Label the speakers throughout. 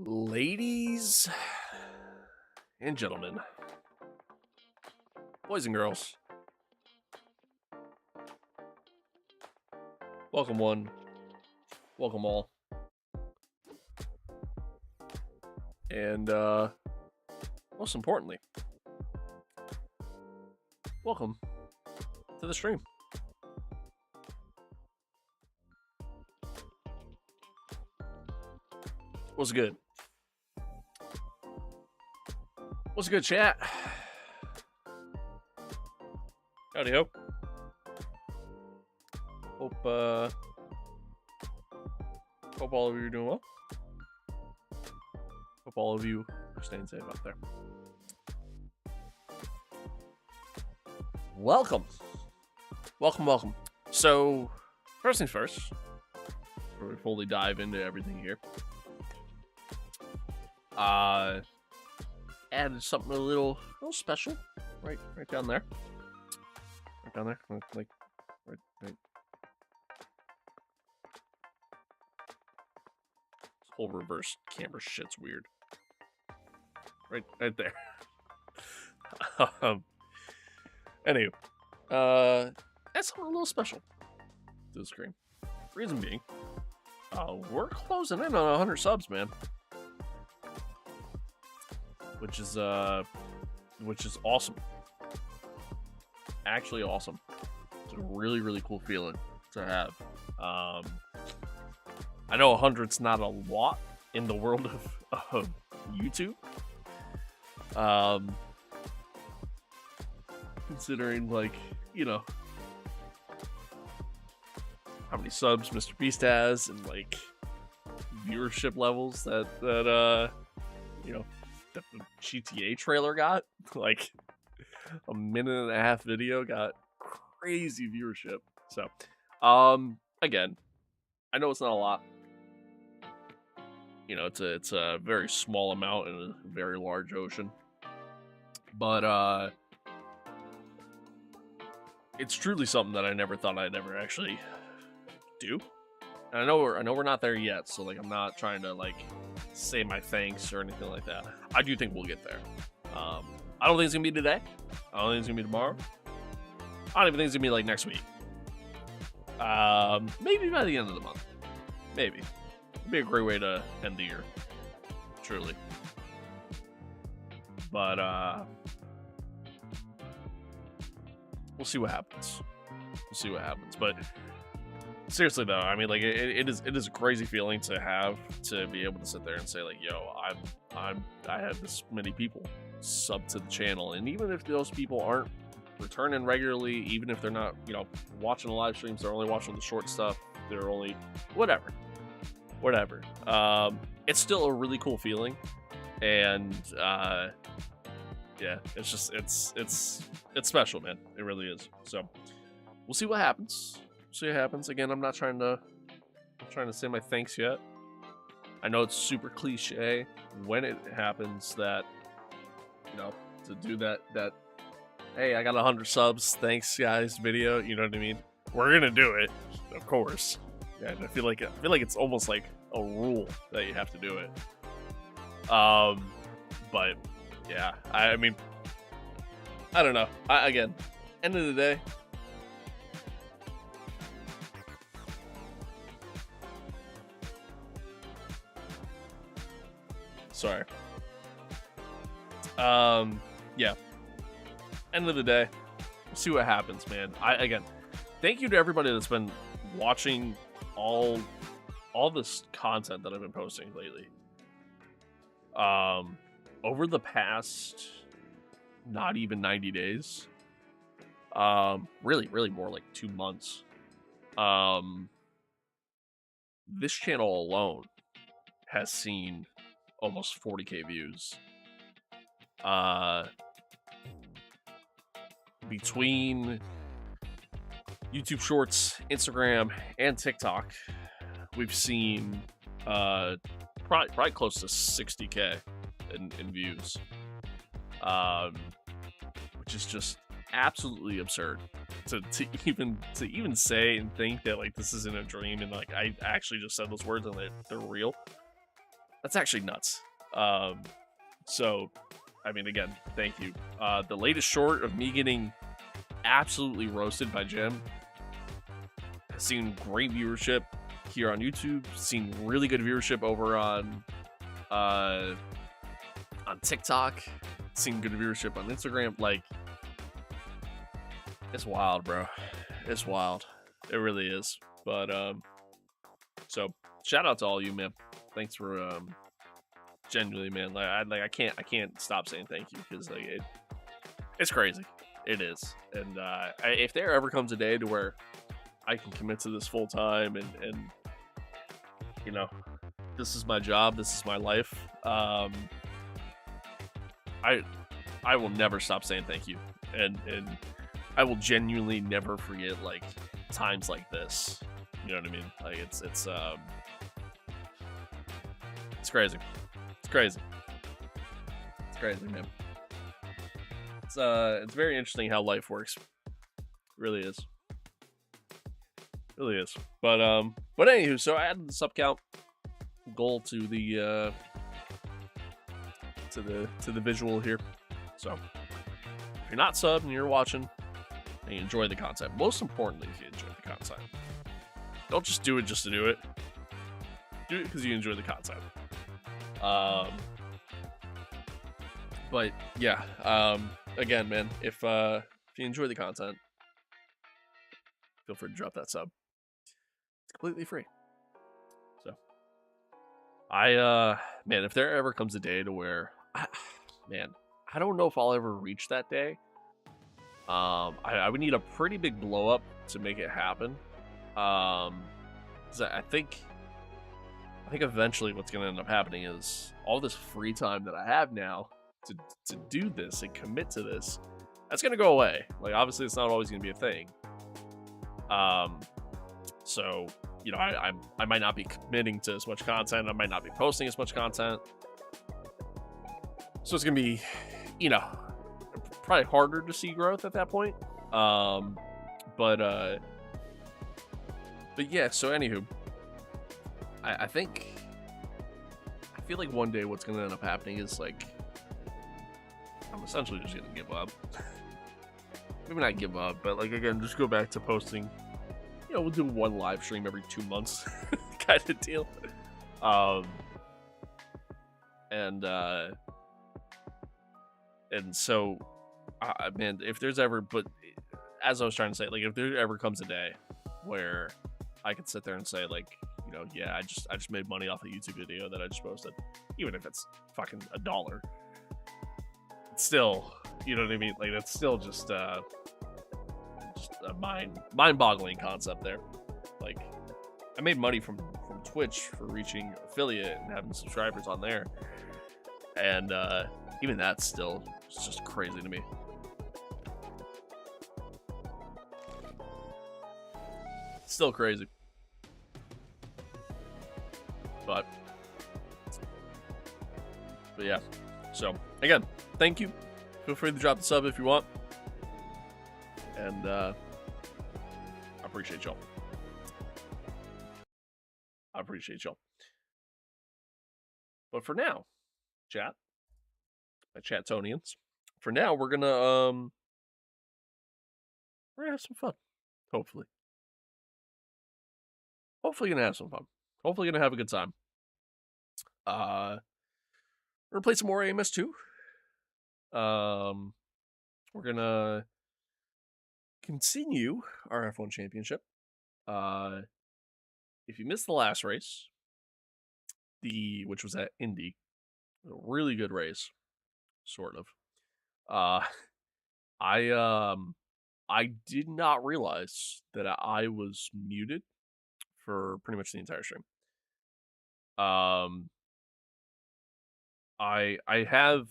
Speaker 1: Ladies and gentlemen, boys and girls, welcome one, welcome all, and most importantly, welcome to the stream. What's good? What's good, chat? Howdy ho. Hope all of you are doing well. Hope all of you are staying safe out there. Welcome. Welcome. So, first things first, before we fully dive into everything here, added something a little special, right down there. Right down there, like right. This whole reverse camera shit's weird. Right there. Anywho, add something a little special to the screen. Reason being, we're closing in on 100 subs, man. Which is awesome. Actually awesome. It's a really cool feeling to have. I know 100's not a lot in the world of YouTube. Considering, like, you know, how many subs Mr. Beast has and like viewership levels that you know, that the GTA trailer got. Like, a minute and a half video got crazy viewership. So, again, I know it's not a lot. You know, it's a very small amount in a very large ocean. But it's truly something that I never thought I'd ever actually do. And I know we're not there yet, so like I'm not trying to like say my thanks or anything like that. I do think we'll get there. I don't think it's gonna be today. I don't think it's gonna be tomorrow. I don't even think it's gonna be like next week. Maybe by the end of the month. Maybe. It'd be a great way to end the year. Truly. But we'll see what happens. But seriously though, I mean, like it is a crazy feeling to have to be able to sit there and say like, yo, I have this many people sub to the channel, and even if those people aren't returning regularly, even if they're not, you know, watching the live streams, they're only watching the short stuff, they're only whatever. It's still a really cool feeling, and yeah, it's just it's special, man. It really is. So we'll see what happens. Again, I'm not trying to say my thanks yet. I know it's super cliche when it happens that, you know, to do that hey, I got 100 subs, thanks guys video, you know what I mean? We're gonna do it, of course. Yeah, and I feel like it's almost like a rule that you have to do it. But yeah, I mean, I don't know. Again, end of the day, sorry. Yeah. End of the day, we'll see what happens, man. Again, thank you to everybody that's been watching all this content that I've been posting lately. Over the past not even 90 days. Really more like 2 months. This channel alone has seen almost 40k views. Between YouTube Shorts, Instagram, and TikTok, we've seen probably close to 60k in views, which is just absolutely absurd to even say and think that like this isn't a dream, and like I actually just said those words and they're real. That's actually nuts. So I mean, again, thank you. The latest short of me getting absolutely roasted by Jim has seen great viewership here on YouTube. Seen really good viewership over uh on TikTok. Seen good viewership on Instagram. Like, it's wild, bro. It's wild. It really is. But so shout out to all you, man. Thanks for genuinely, man. I can't stop saying thank you because like it's crazy. It is. And if there ever comes a day to where I can commit to this full time and you know, this is my job, this is my life. I I will never stop saying thank you. And I will genuinely never forget like times like this. You know what I mean? Like it's crazy. It's crazy. It's crazy, man. It's very interesting how life works. It really is. It really is. But anywho, so I added the sub count goal to the to the visual here. So if you're not subbed and you're watching and you enjoy the content, most importantly, if you enjoy the content, don't just do it just to do it. Do it because you enjoy the content. But yeah, again, man, if you enjoy the content, feel free to drop that sub. It's completely free. So man, if there ever comes a day to where man, I don't know if I'll ever reach that day. I would need a pretty big blow up to make it happen. 'Cause I think eventually what's going to end up happening is all this free time that I have now to do this and commit to this, that's going to go away. Like, obviously it's not always going to be a thing. So, you know, I might not be committing to as much content. I might not be posting as much content. So it's going to be, you know, probably harder to see growth at that point. But yeah, so anywho, I feel like one day what's gonna end up happening is like I'm essentially just gonna give up. Maybe not give up, but like again, just go back to posting. You know, we'll do one live stream every 2 months, kind of deal. And so, man, if there's ever, but as I was trying to say, like if there ever comes a day where I could sit there and say like, you know, yeah, I just made money off a YouTube video that I just posted, even if it's fucking $1, it's still, you know what I mean? Like that's still just a mind-boggling concept there. Like I made money from Twitch for reaching affiliate and having subscribers on there, and even that's still just crazy to me. Still crazy. But yeah. So again, thank you. Feel free to drop the sub if you want. And I appreciate y'all. But for now, chat, my Chatonians, for now we're gonna have some fun. Hopefully gonna have some fun. Hopefully gonna have a good time. We're gonna play some more AMS2. We're gonna continue our F1 championship. If you missed the last race, which was at Indy, a really good race, sort of. I did not realize that I was muted for pretty much the entire stream. I have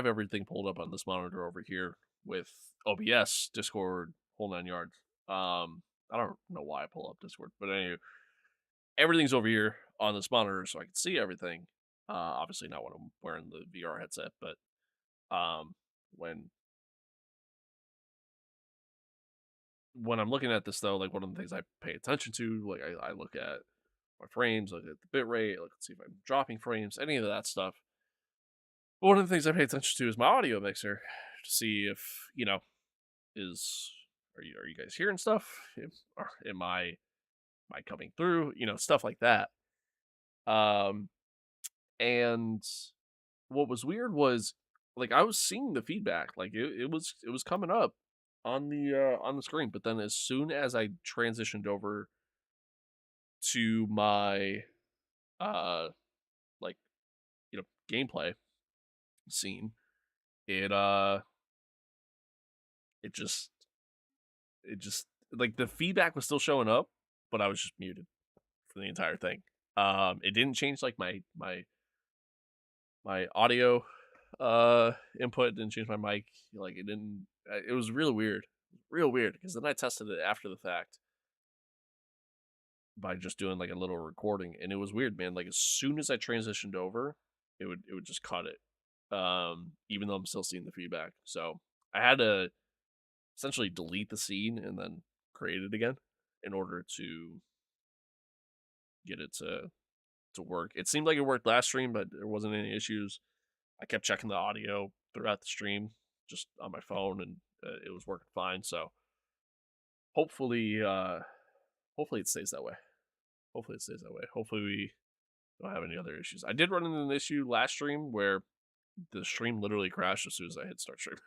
Speaker 1: everything pulled up on this monitor over here with OBS, Discord, whole 9 yards. I don't know why I pull up Discord, but anyway, everything's over here on this monitor so I can see everything. Obviously not when I'm wearing the VR headset, but when I'm looking at this though, like one of the things I pay attention to, like I look at my frames, look at the bit rate, look see if I'm dropping frames, any of that stuff. But one of the things I pay attention to is my audio mixer to see if, is are you guys hearing stuff? Or am I coming through? Stuff like that. Um and what was weird was like I was seeing the feedback, like it was coming up on the screen, but then as soon as I transitioned over to my uh like gameplay scene, it it just it just like the feedback was still showing up, but I was just muted for the entire thing. It didn't change like my audio input, didn't change my mic, like it didn't. It was real weird because then I tested it after the fact by just doing like a little recording, and it was weird, man. Like as soon as I transitioned over, it would just cut it. Even though I'm still seeing the feedback, so I had to essentially delete the scene and then create it again in order to get it to work. It seemed like it worked last stream, but there wasn't any issues. I kept checking the audio throughout the stream just on my phone, and it was working fine. So hopefully, hopefully it stays that way. Hopefully it stays that way. Hopefully we don't have any other issues. I did run into an issue last stream where the stream literally crashed as soon as I hit start stream.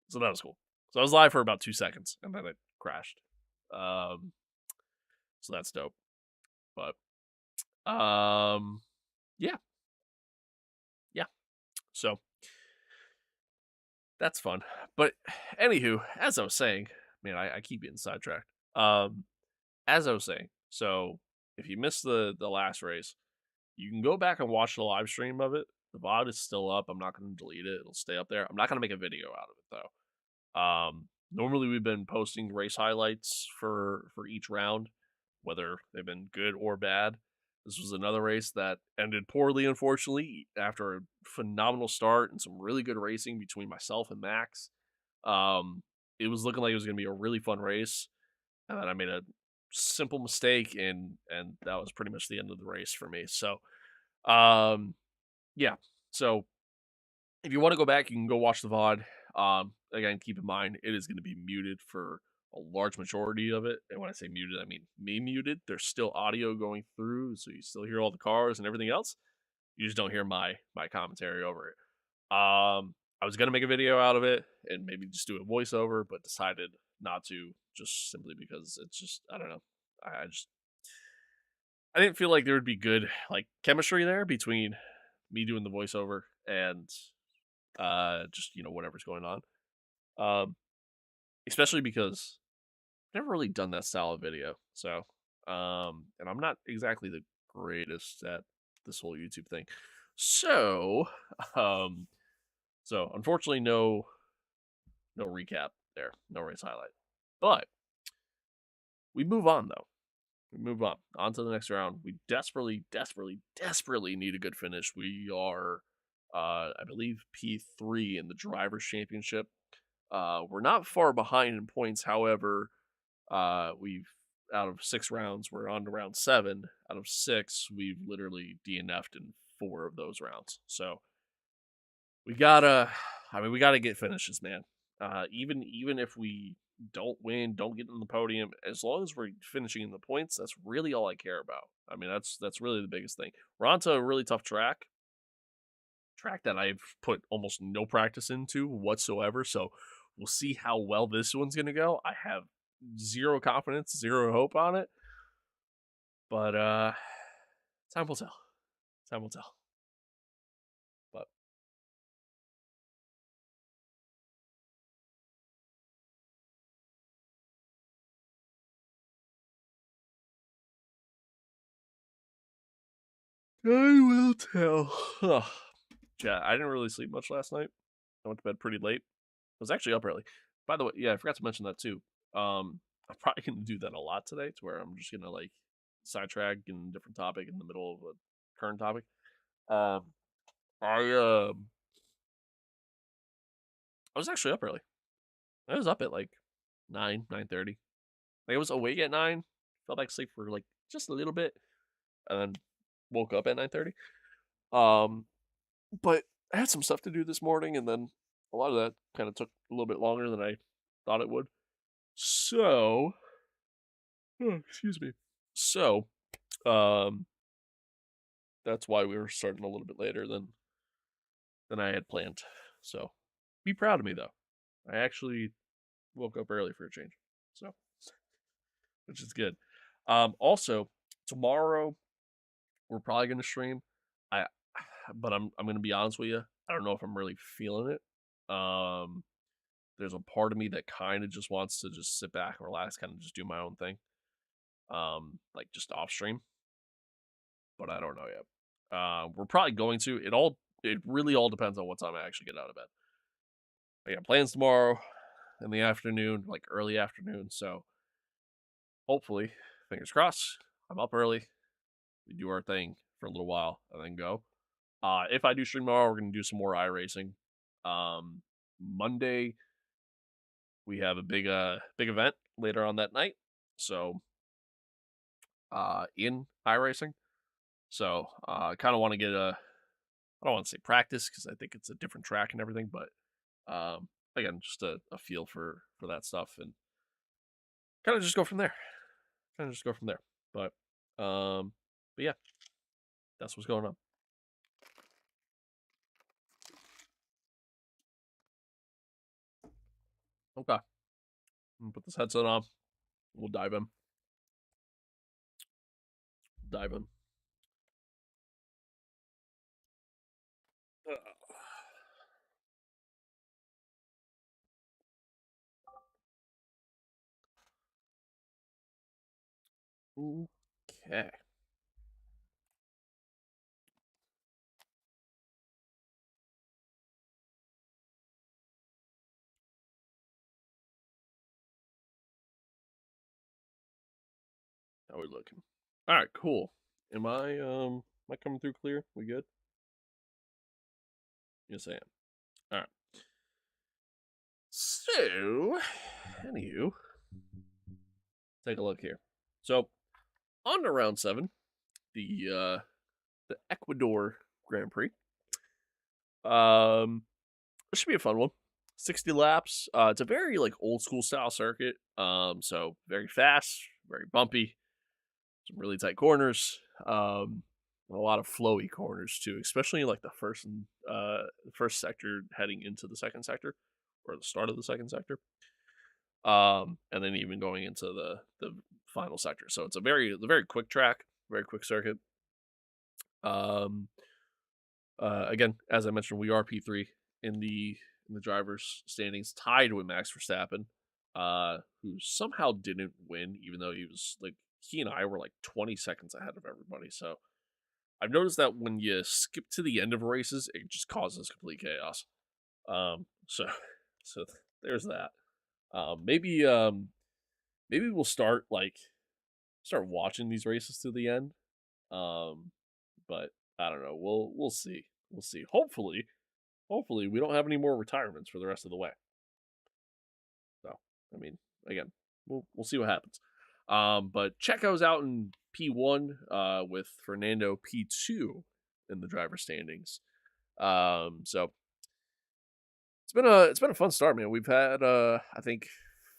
Speaker 1: So that was cool. So I was live for about 2 seconds and then it crashed. So that's dope. But yeah. Yeah. So that's fun. But anywho, as I was saying, man, I keep getting sidetracked. As I was saying, so if you missed the last race, you can go back and watch the live stream of it. The VOD is still up. I'm not going to delete it. It'll stay up there. I'm not going to make a video out of it though. Normally we've been posting race highlights for each round, whether they've been good or bad. This was another race that ended poorly, unfortunately, after a phenomenal start and some really good racing between myself and Max. It was looking like it was going to be a really fun race, and then I made a simple mistake, and that was pretty much the end of the race for me. So, yeah. So if you want to go back, you can go watch the VOD. Again, keep in mind it is going to be muted for a large majority of it. And when I say muted, I mean me muted. There's still audio going through, so you still hear all the cars and everything else. You just don't hear my commentary over it. I was gonna make a video out of it and maybe just do a voiceover, but decided not to, just simply because it's just I don't know. I didn't feel like there would be good like chemistry there between me doing the voiceover and just whatever's going on. Um, Especially because I've never really done that style of video. So, and I'm not exactly the greatest at this whole YouTube thing. So, um, so unfortunately, no recap there, no race highlight. But we move on though. We move on to the next round. We desperately need a good finish. We are, I believe, P3 in the drivers' championship. We're not far behind in points. However, we've out of 6 rounds, we're on to round 7. Out of 6, we've literally DNF'd in 4 of those rounds. So we gotta, we gotta get finishes, man. Even if we don't win, don't get in the podium, as long as we're finishing in the points, that's really all I care about. That's really the biggest thing. We're onto a really tough track that I've put almost no practice into whatsoever. So we'll see how well this one's gonna go. I have zero confidence, zero hope on it. But time will tell. Time will tell. But time will tell. Yeah, I didn't really sleep much last night. I went to bed pretty late. I was actually up early. By the way, yeah, I forgot to mention that too. I'm probably gonna do that a lot today, to where I'm just gonna like sidetrack in a different topic in the middle of a current topic. Um, I was actually up early. I was up at like 9:30. Like I was awake at 9. Fell back asleep for like just a little bit, and then woke up at 9:30. Um, but I had some stuff to do this morning, and then a lot of that kind of took a little bit longer than I thought it would. So, excuse me. So, um, that's why we were starting a little bit later than I had planned. So, be proud of me though. I actually woke up early for a change. So, which is good. Also, tomorrow we're probably gonna stream. I but I'm gonna be honest with you. I don't know if I'm really feeling it. There's a part of me that kind of just wants to just sit back and relax, kind of just do my own thing. Like just off stream, but I don't know yet. We're probably going to. It really all depends on what time I actually get out of bed. I got plans tomorrow in the afternoon, like early afternoon. So hopefully, fingers crossed, I'm up early. We do our thing for a little while and then go. If I do stream tomorrow, we're gonna do some more iRacing. Monday we have a big event later on that night. So in iRacing. So I kind of want to get I don't want to say practice because I think it's a different track and everything, but again, just a feel for that stuff and kind of just go from there. Kind of just go from there. But yeah, that's what's going on. Okay, I'm gonna put this headset on. We'll dive in. Dive in. Okay. How we looking? All right, cool. Am I coming through clear? We good? Yes, I am. All right. So, anywho, take a look here. So, on to round 7, the Ecuador Grand Prix. This should be a fun one. 60 laps. It's a very like old school style circuit. So very fast, very bumpy, some really tight corners. A lot of flowy corners too, especially like the first sector heading into the second sector, or the start of the second sector. And then even going into the final sector. So it's a very quick track, very quick circuit. Um, again, as I mentioned, we are P3 in the drivers' standings, tied with Max Verstappen, who somehow didn't win, even though he and I were like 20 seconds ahead of everybody. So I've noticed that when you skip to the end of races, it just causes complete chaos. So so there's that. Maybe we'll start watching these races to the end. Um, but I don't know. We'll see. We'll see. Hopefully we don't have any more retirements for the rest of the way. So I mean, again, we'll see what happens. But Checo's out in P1 with Fernando P2 in the driver standings. So it's been a fun start, man. We've had I think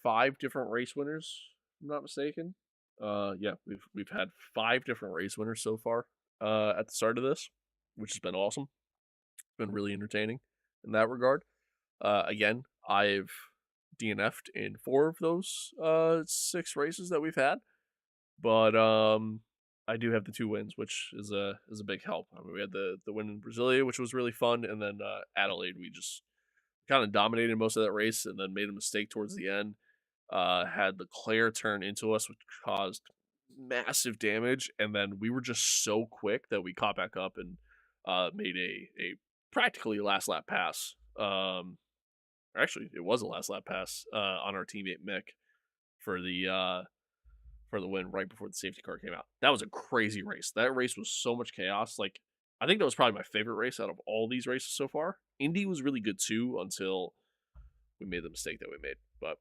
Speaker 1: 5 different race winners, if I'm not mistaken. Yeah, we've had 5 different race winners so far at the start of this, which has been awesome. Been really entertaining in that regard. Again, I've DNF'd in 4 of those 6 races that we've had, but I do have the 2 wins, which is a big help. I mean, we had the win in Brasilia, which was really fun, and then Adelaide, we just kind of dominated most of that race, and then made a mistake towards the end. Had Leclerc turn into us, which caused massive damage, and then we were just so quick that we caught back up and made a practically last lap pass. Actually, it was a last lap pass on our teammate Mick for the win right before the safety car came out. That was a crazy race. That race was so much chaos. Like, I think that was probably my favorite race out of all these races so far. Indy was really good too until we made the mistake that we made. But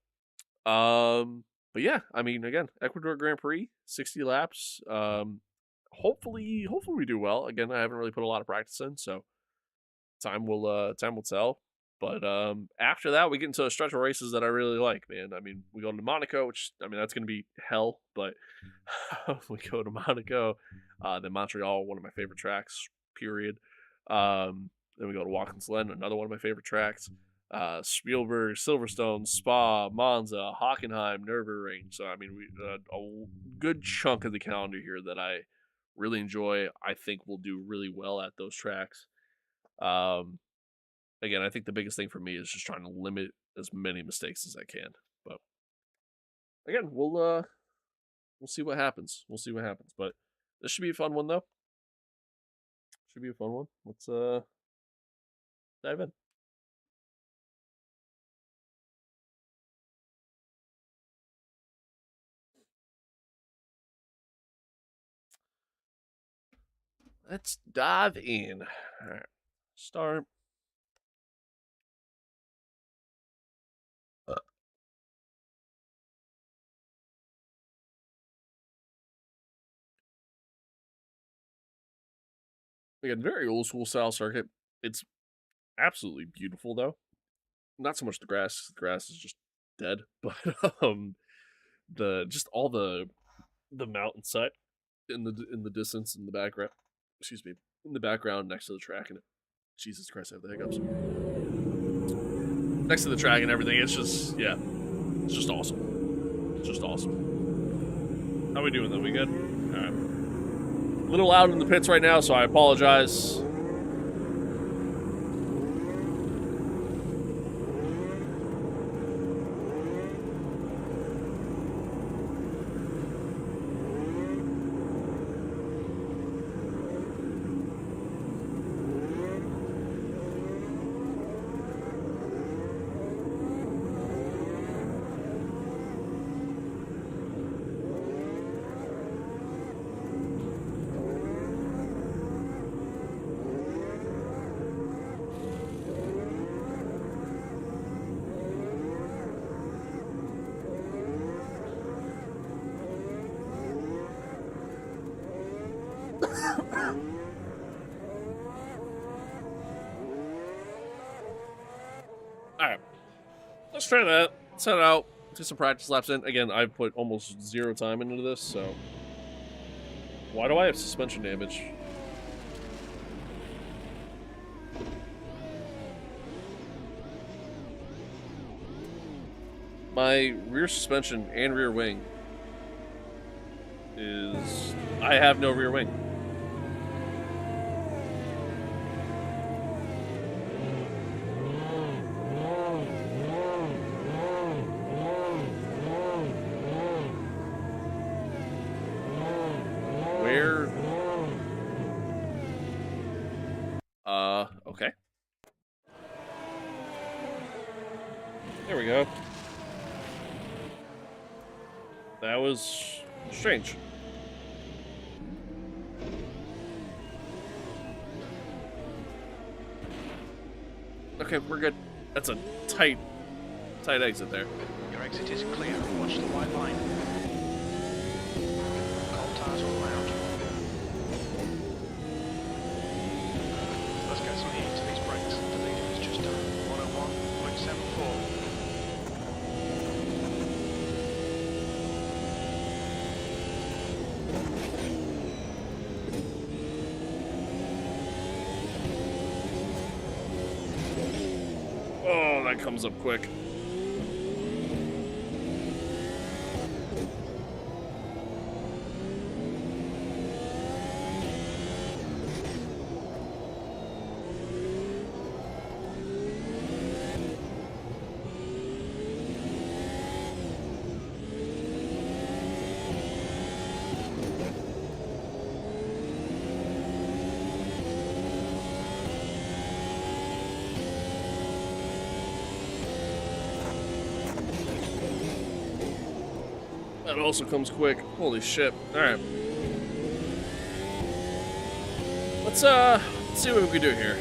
Speaker 1: But yeah, I mean, again, Ecuador Grand Prix, 60 laps. Hopefully we do well. Again, I haven't really put a lot of practice in, so time will tell. But after that, we get into a stretch of races that I really like, man. I mean, we go to Monaco, which I mean that's gonna be hell, but we go to Monaco, then Montreal, one of my favorite tracks, period. Then we go to Watkins Glen, another one of my favorite tracks. Spielberg, Silverstone, Spa, Monza, Hockenheim, Nürburgring. So I mean, we a good chunk of the calendar here that I really enjoy. I think we'll do really well at those tracks. Um, Again, I think the biggest thing for me is just trying to limit as many mistakes as I can. But again, we'll see what happens. We'll see what happens. But this should be a fun one though. Should be a fun one. Let's dive in. Let's dive in. All right. Start. Again, very old school style circuit. It's absolutely beautiful though. Not so much the grass. The grass is just dead, but the just all the mountainside in the distance in the background. Excuse me, in the background next to the track and Jesus Christ, I have the hiccups. Next to the track and everything, it's just it's just awesome. It's just awesome. How we doing though? We good? All right. A little loud in the pits right now, so I apologize. Alright. Let's try that. Let's head out. Do some practice laps in. Again, I've put almost 0 time into this, so. Why do I have suspension damage? My rear suspension and rear wing is. I have no rear wing. Okay. There we go. That was strange. Okay, we're good. That's a tight exit there.
Speaker 2: Your exit is clear. Watch the white line. Cold tires all around. Let's get some heat to these brakes. The leader is just done. 101.74.
Speaker 1: Oh, that comes up quick. That also comes quick. Holy shit. Alright. Let's see what we can do here.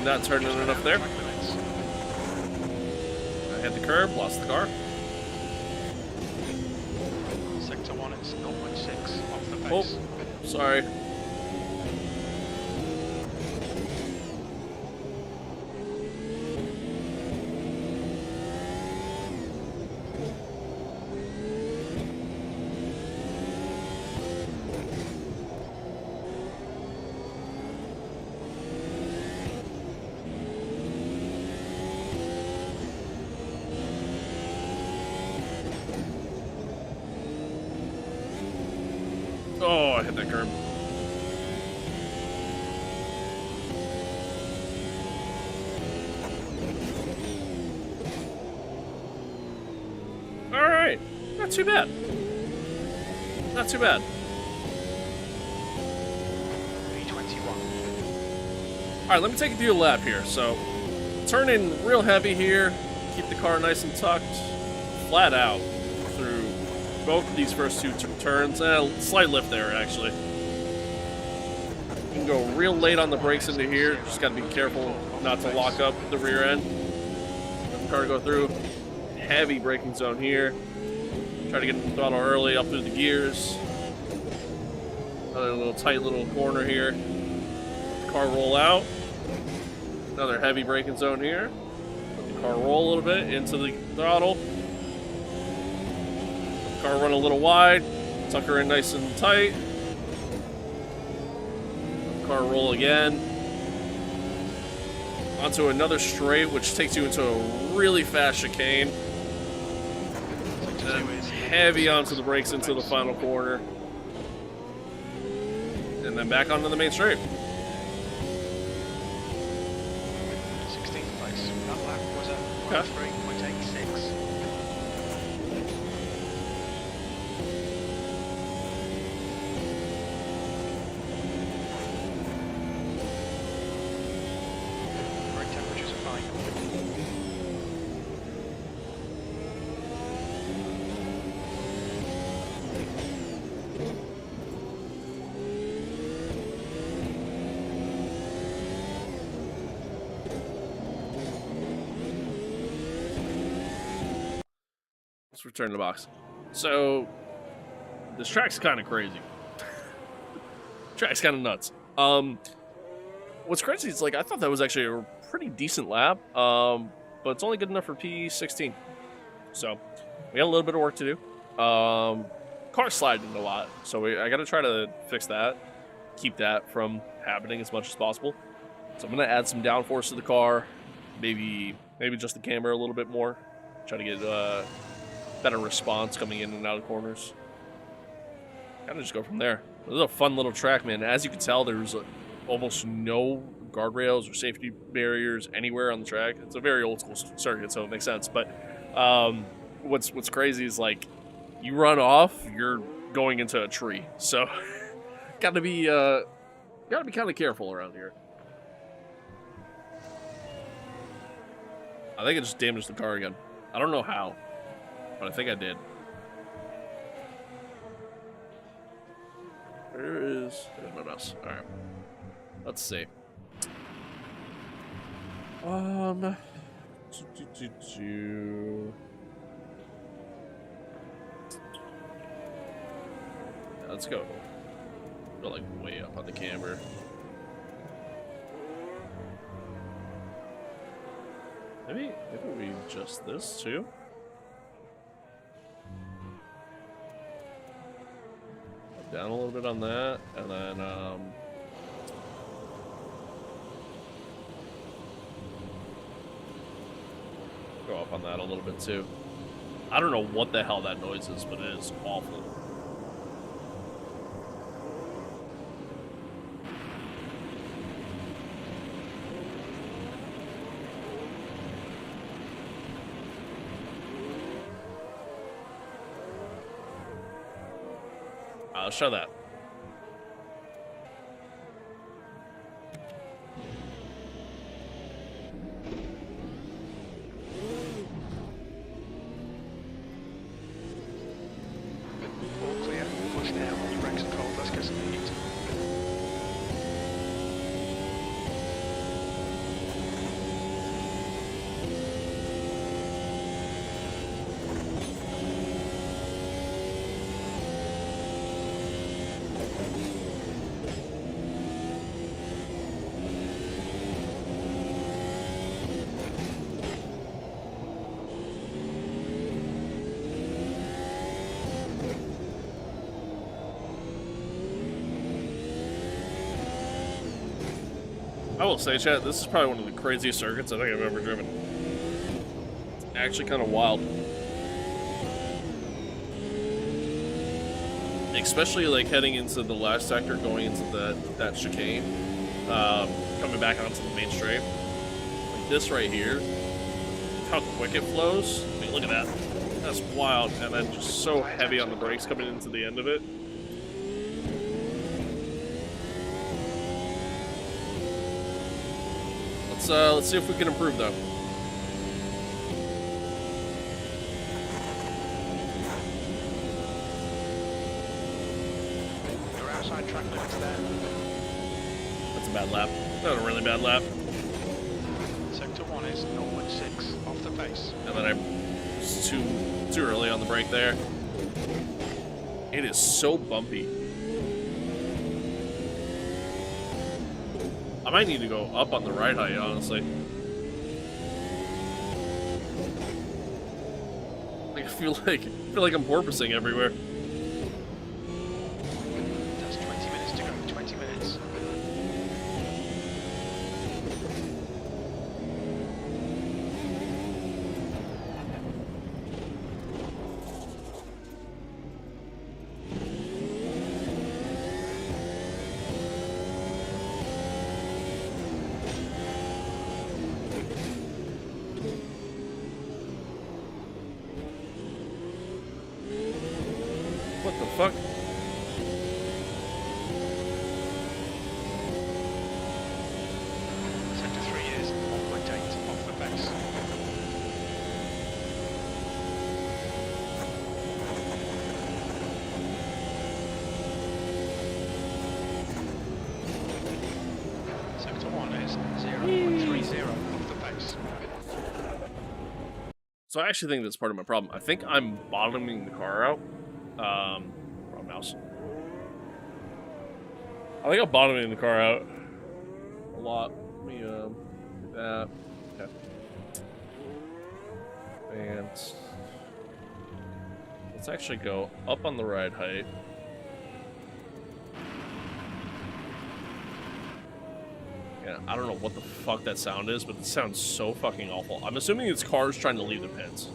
Speaker 1: not turning
Speaker 2: Just went
Speaker 1: enough
Speaker 2: out
Speaker 1: there.
Speaker 2: track limits.
Speaker 1: I hit the curb, lost the car.
Speaker 2: Sector 1, it's 0.6 off the
Speaker 1: Oh,
Speaker 2: pace.
Speaker 1: sorry. Oh, I hit that curb. Alright, not too bad. Not too bad.
Speaker 2: V21.
Speaker 1: Alright, let me take you through a lap here. So, turn in real heavy here, keep the car nice and tucked, flat out through both of these first two turns. Slight lift there, actually. You can go real late on the brakes into here, just gotta be careful not to lock up the rear end. Let the car go through. Heavy braking zone here. Try to get the throttle early up through the gears. Another little tight little corner here. Let the car roll out. Another heavy braking zone here. Let the car roll a little bit into the throttle. Let the car run a little wide. Tuck her in nice and tight. Let the car roll again. Onto another straight, which takes you into a really fast chicane. And heavy onto the brakes into the final corner. And then back onto the main straight.
Speaker 2: 16th place. That lap was a
Speaker 1: Okay.
Speaker 2: 103.86. Brake temperatures are fine.
Speaker 1: Let's return to the box. So, this track's kind of crazy. Track's kind of nuts. What's crazy is, like, I thought that was actually a pretty decent lap, but it's only good enough for P16. So, we got a little bit of work to do. Car's sliding a lot, so I got to try to fix that, keep that from happening as much as possible. So I'm gonna add some downforce to the car, maybe just the camber a little bit more, try to get better response coming in and out of corners. Kind of just go from there. This is a fun little track, man. As you can tell, there's almost no guardrails or safety barriers anywhere on the track. It's a very old school circuit, so it makes sense. But what's crazy is, like, you run off, you're going into a tree. So gotta be kind of careful around here. I think I just damaged the car again. I don't know how, but I think I did. There's my mouse. All right. Let's see. Yeah, let's go. Go like way up on the camber. Maybe we adjust this too. Down a little bit on that, and then go up on that a little bit too. I don't know what the hell that noise is, but it is awful. Let's show that.
Speaker 2: All clear. Push now. Brakes are cold. Let's get some heat.
Speaker 1: I will say, chat, this is probably one of the craziest circuits I think I've ever driven. It's actually kind of wild. Especially like heading into the last sector, going into that chicane, coming back onto the main straight. Like this right here, how quick it flows. I mean, look at that. That's wild. And then just so heavy on the brakes coming into the end of it. Let's see if we can improve though.
Speaker 2: Your outside track limits there.
Speaker 1: That's a bad lap. That's a really bad lap.
Speaker 2: Sector 1 is 0.6 off the pace.
Speaker 1: And then I was too early on the brake there. It is so bumpy. I might need to go up on the ride height, honestly. Like, I feel like I'm porpoising everywhere.
Speaker 2: That's 20 minutes to go. 20 minutes.
Speaker 1: What the fuck?
Speaker 2: Sector 3 is 1.8 off the pace. Sector 1 is 0.30 off the pace.
Speaker 1: So I actually think that's part of my problem. I think I'm bottoming the car out. Wrong mouse. I think I'm bottoming the car out a lot. Let me do that. Okay. And let's actually go up on the ride height. Yeah, I don't know what the fuck that sound is, but it sounds so fucking awful. I'm assuming it's cars trying to leave the pits.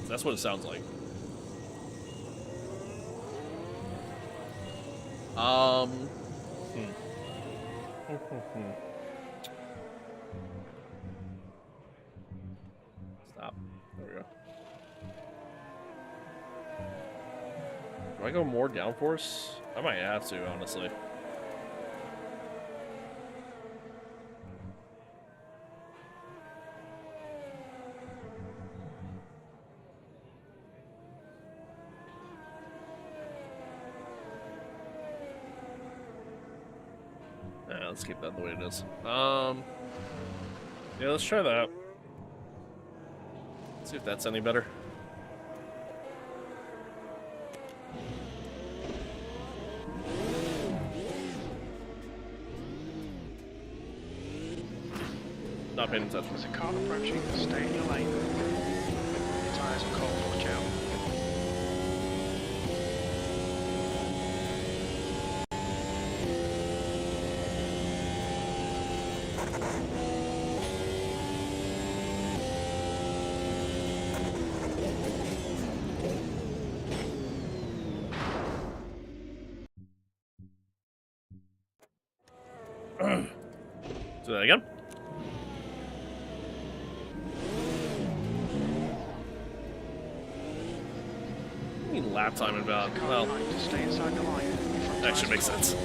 Speaker 1: That's what it sounds like. Stop. There we go. Do I go more downforce? I might have to, honestly. Let's keep that the way it is. Yeah, let's try that. See if that's any better. Not paying attention.
Speaker 2: There's a car approaching. Stay in your lane. Your tyres are cold. Watch out.
Speaker 1: Do that again. I mean lap time inbound. Well,
Speaker 2: Stay inside the line.
Speaker 1: that should make sense.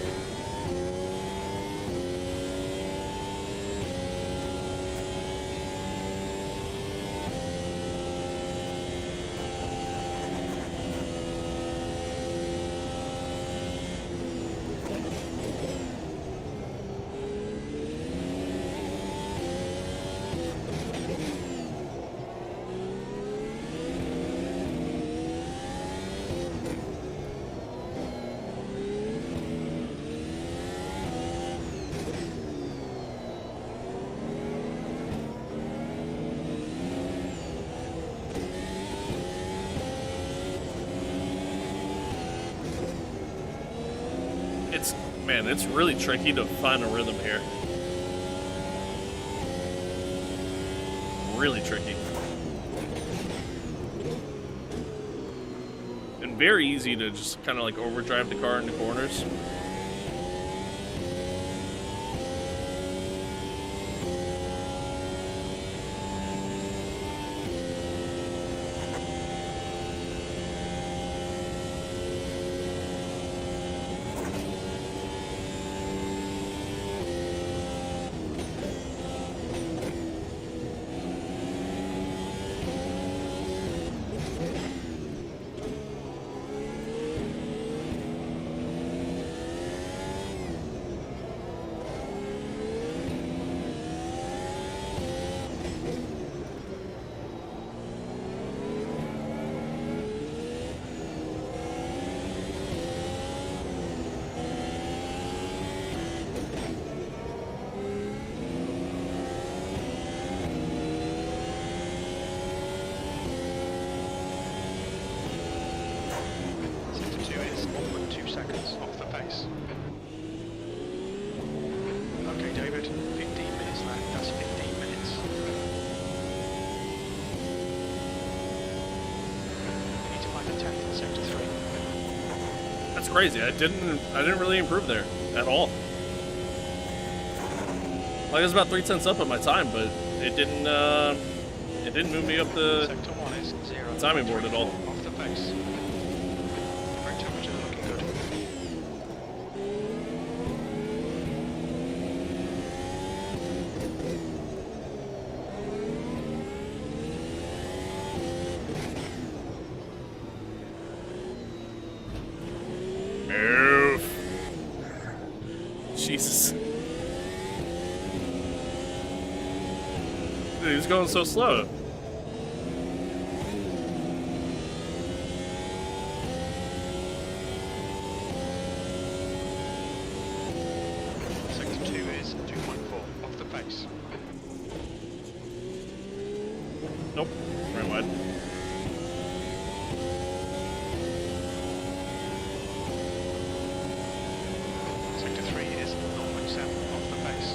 Speaker 1: Man, it's really tricky to find a rhythm here. really tricky. And very easy to just kind of like overdrive the car into corners.
Speaker 2: Sector 2 is 1.2 seconds off the pace. Okay, David, 15 minutes left. That's 15 minutes. You need to find a 10th in sector 3.
Speaker 1: That's crazy. I didn't really improve there at all. Like, I was about 3 tenths up at my time, but it didn't move me up the
Speaker 2: Sector 1 is 0.
Speaker 1: timing board at all.
Speaker 2: Off the pace. Brake temperature looking good.
Speaker 1: Oof. Jesus. Dude, he's going so slow.
Speaker 2: Sector 2 is 2.4 off the pace.
Speaker 1: Nope. Right wide.
Speaker 2: Sector 3 is 0.7 off the pace.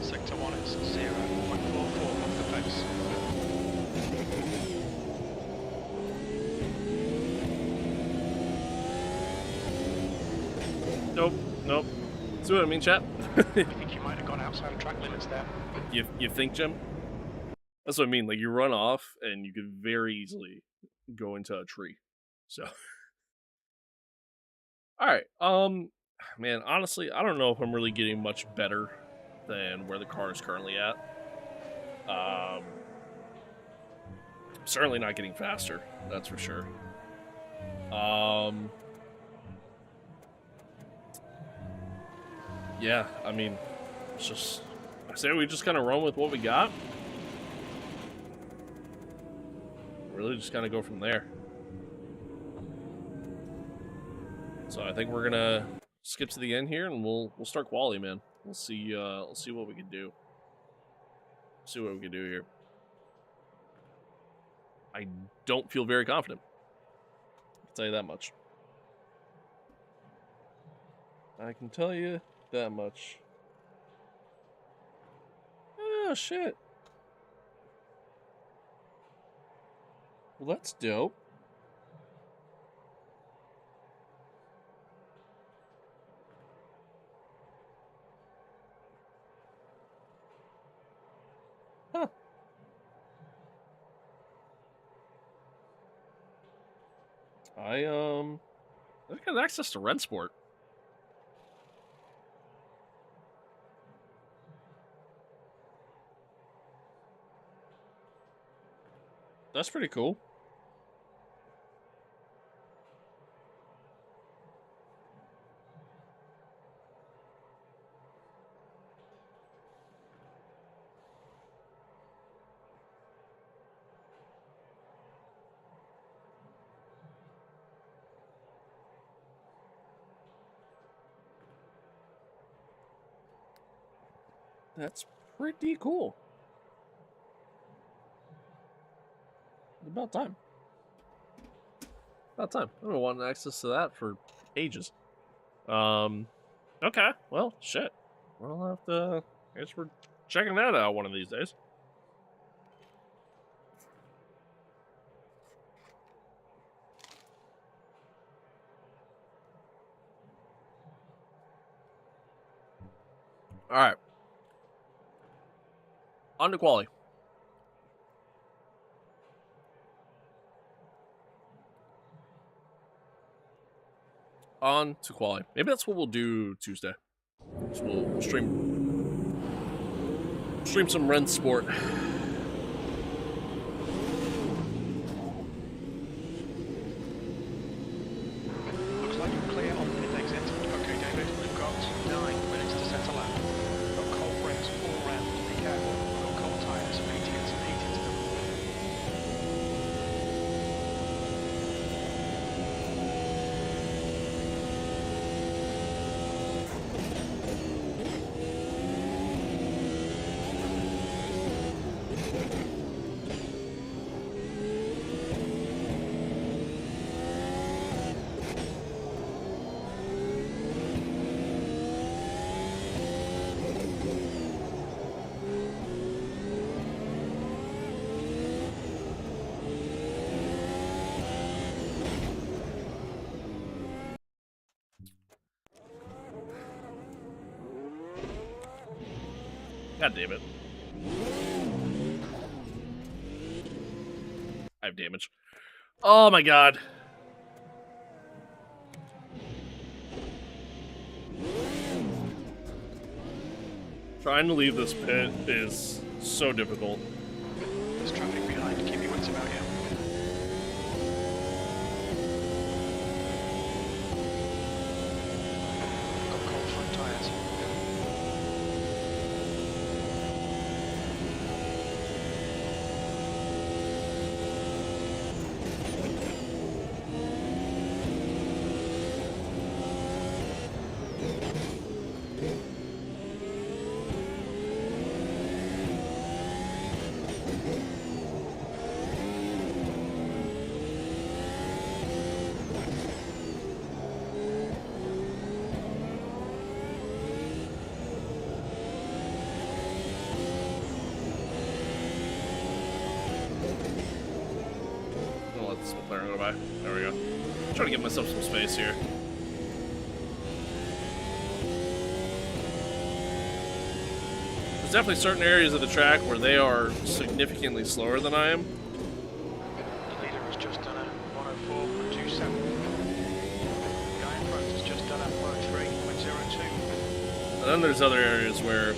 Speaker 2: Sector 1 is 0.44 off the pace.
Speaker 1: Nope. Nope. See what I mean, chat?
Speaker 2: I think you might have gone outside of track limits there.
Speaker 1: You think, Jim? That's what I mean. Like, you run off, and you could very easily go into a tree. So, all right. Man, honestly, I don't know if I'm really getting much better than where the car is currently at. Certainly not getting faster. That's for sure. Yeah, I mean, it's just, I say we just kind of run with what we got. Really just kind of go from there. So I think we're gonna skip to the end here, and we'll start quali, man. We'll see what we can do. See what we can do here. I don't feel very confident. I'll tell you that much. I can tell you that much. Oh, shit. Well, that's dope. Huh. I got access to Red Sport. That's pretty cool. That's pretty cool. About time. About time. I've been wanting access to that for ages. Okay. Well, shit. We'll have to. I guess we're checking that out one of these days. All right. On to quality. On to quality. Maybe that's what we'll do Tuesday. So we'll stream some Ren Sport.
Speaker 2: Looks like you're clear on pit exit. Okay, David, we've got 9 minutes to set a lap. Got cold brakes all round. Be careful. Got cold tyres. Need to get some heat into them.
Speaker 1: God damn it. I have damage. Oh my god. Trying to leave this pit is so difficult.
Speaker 2: There's traffic behind. Keep your wits about you. Got cold front tyres.
Speaker 1: I'll let this McLaren go by. There we go. I'm trying to give myself some space here. There's definitely certain areas of the track where they are significantly slower than I am.
Speaker 2: The leader has just done a 104.27. Guy in front has just done a 103.02.
Speaker 1: And then there's other areas where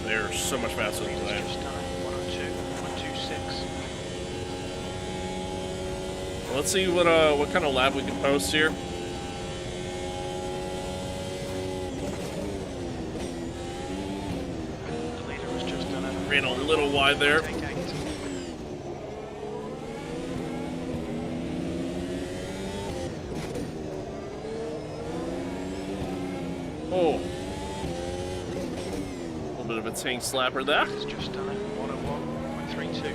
Speaker 1: they're so much faster than I am.
Speaker 2: Just done a 102.26.
Speaker 1: Well, let's see what kind of lab we can post here.
Speaker 2: The leader has just done a
Speaker 1: Ran a little wide there.
Speaker 2: 104.88.
Speaker 1: Oh. A little bit of a tank slapper there.
Speaker 2: It's just done a 101.32.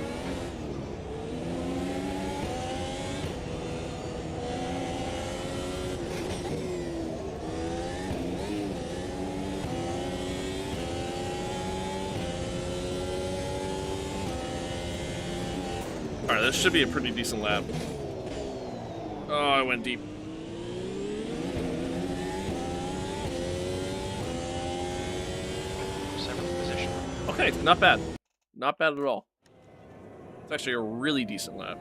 Speaker 1: Alright, this should be a pretty decent lap. Oh, I went deep.
Speaker 2: Seventh position.
Speaker 1: Okay, not bad. Not bad at all. It's actually a really decent lap.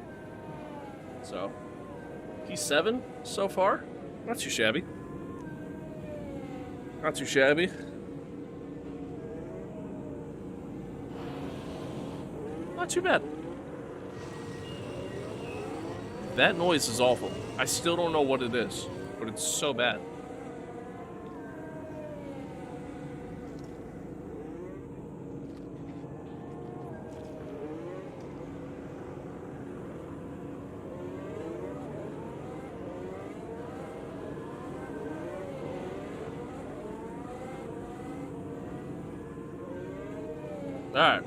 Speaker 1: So, P7 so far. Not too shabby. Not too shabby. Not too bad. That noise is awful. I still don't know what it is, but it's so bad. All right.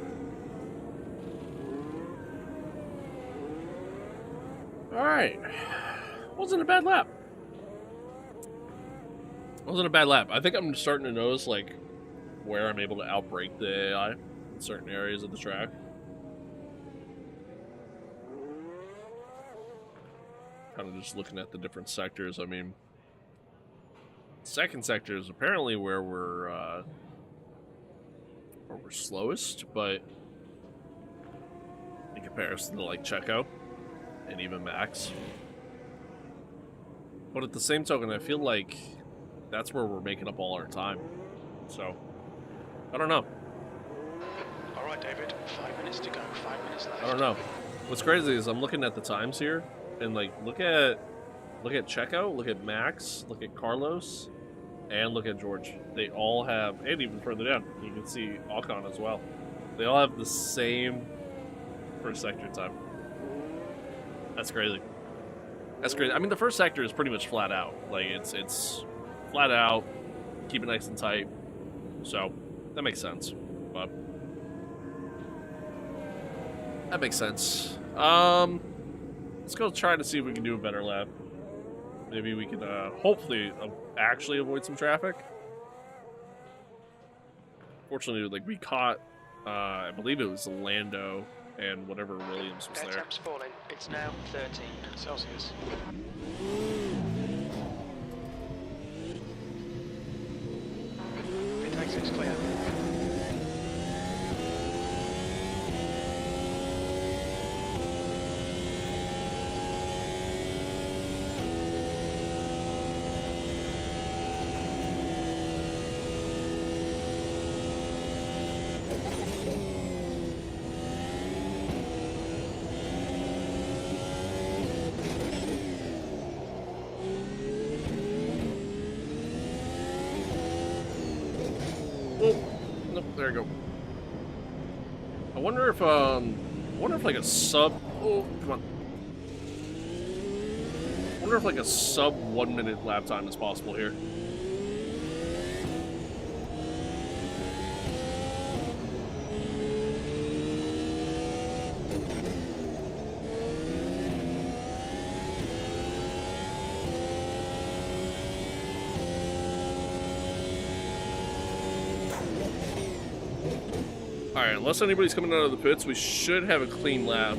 Speaker 1: All right. Wasn't a bad lap. Wasn't a bad lap. I think I'm starting to notice, like, where I'm able to outbrake the AI in certain areas of the track. Kind of just looking at the different sectors. I mean, second sector is apparently where we're slowest, but in comparison to like Checo and even Max. But at the same token, I feel like that's where we're making up all our time. So, I don't know.
Speaker 2: All right, David. 5 minutes to go. 5 minutes left.
Speaker 1: I don't know. What's crazy is I'm looking at the times here, and like look at Checo, look at Max, look at Carlos, and look at George. They all have, and even further down, you can see Ocon as well. They all have the same first sector time. That's crazy. That's crazy. I mean, the first sector is pretty much flat out. Like it's flat out, keep it nice and tight. So that makes sense. But that makes sense. Let's go try to see if we can do a better lap. Maybe we can hopefully actually avoid some traffic. Fortunately, like we caught, I believe it was Lando and whatever Williams was
Speaker 2: Air
Speaker 1: there.
Speaker 2: temp's falling. It's now 13 Celsius. Pit exit's clear.
Speaker 1: Oh, nope, there you go. I wonder if like a sub. Oh, come on. I wonder if like a sub 1 minute lap time is possible here. Alright, unless anybody's coming out of the pits, we should have a clean lap.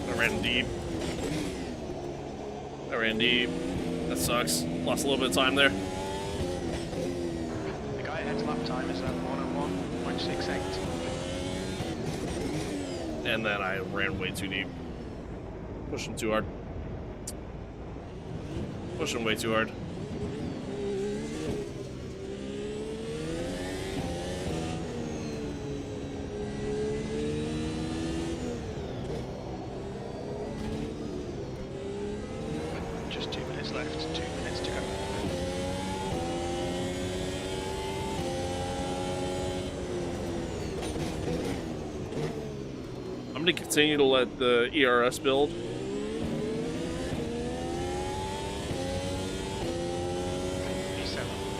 Speaker 1: I ran deep. I ran deep. That sucks. Lost a little bit of time there.
Speaker 2: The guy ahead's lap time is at 101.68.
Speaker 1: And then I ran way too deep. Pushing too hard. Pushing way too hard.
Speaker 2: Just 2 minutes left. 2 minutes to go.
Speaker 1: I'm going to continue to let the ERS build.
Speaker 2: P7.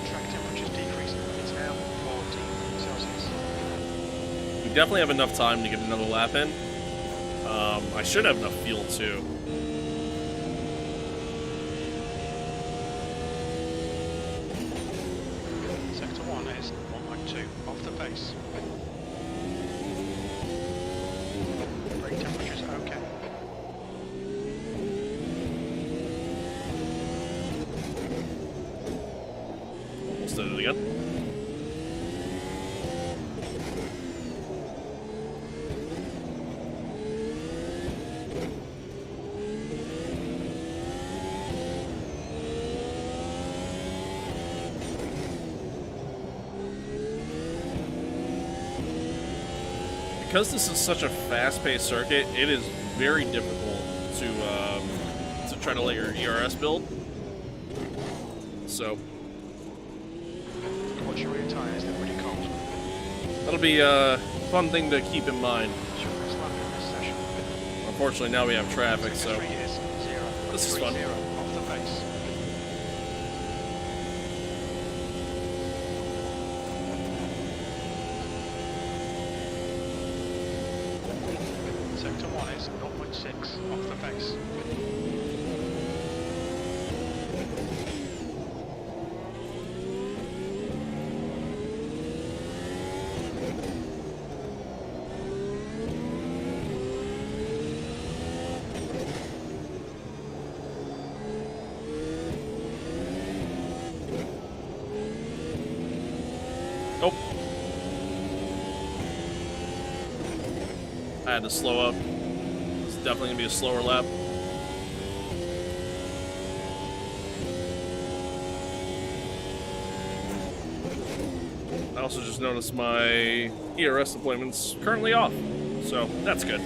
Speaker 2: The track temperature's decreasing. It's now 14 Celsius.
Speaker 1: We definitely have enough time to get another lap in. I should have enough fuel too.
Speaker 2: Sector 1 is 1.2 off the pace. Brake temperature's okay.
Speaker 1: Almost did it again. Because this is such a fast-paced circuit, it is very difficult to try to let your ERS build. So
Speaker 2: Watch your rear tyres, they're pretty cold.
Speaker 1: That'll be a fun thing to keep in mind.
Speaker 2: Shortest lap in this session.
Speaker 1: Unfortunately, now we have traffic, so
Speaker 2: 3 is 0.
Speaker 1: this is fun.
Speaker 2: 3-0 off the pace. Sector 1 is 0.6 off the pace.
Speaker 1: Nope. I had to slow up. It's definitely gonna be a slower lap. I also just noticed my ERS deployment's currently off, so that's good.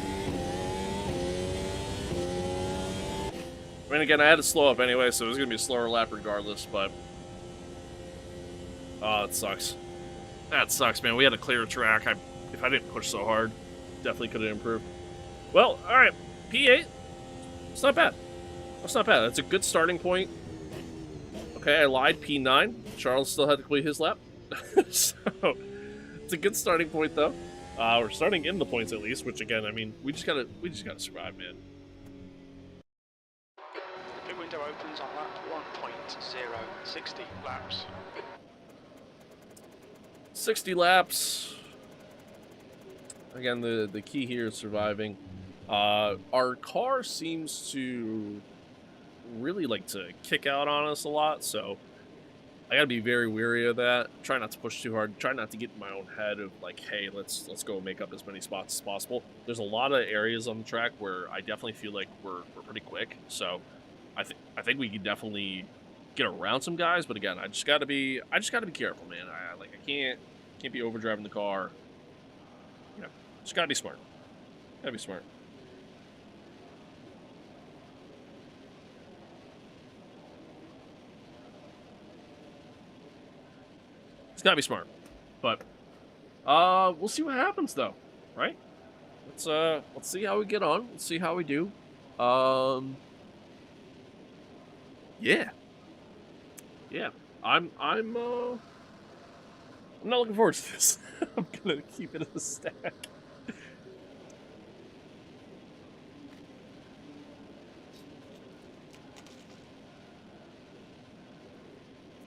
Speaker 1: I mean, again, I had to slow up anyway, so it was gonna be a slower lap regardless, but... Oh, it sucks. That sucks, man. We had a clear track. If I didn't push so hard, definitely could have improved. Well, alright. P8. It's not bad. That's not bad. That's a good starting point. Okay, I lied. P9. Charles still had to complete his lap. So, it's a good starting point, though. We're starting in the points at least, which again, I mean, we just gotta survive, man.
Speaker 2: The pit window opens on lap 1.0, 60 laps.
Speaker 1: 60 laps. Again, the key here is surviving. Our car seems to really like to kick out on us a lot, so I gotta be very wary of that. Try not to push too hard. Try not to get in my own head of like, hey, let's go make up as many spots as possible. There's a lot of areas on the track where I definitely feel like we're pretty quick, so I think we can definitely get around some guys. But again, I just gotta be careful, man. I can't be overdriving the car. You know, just gotta be smart. Gotta be smart. It's gotta be smart. But we'll see what happens though, right? Let's see how we get on. Let's see how we do. Yeah. Yeah. I'm not looking forward to this. I'm gonna keep it a stack.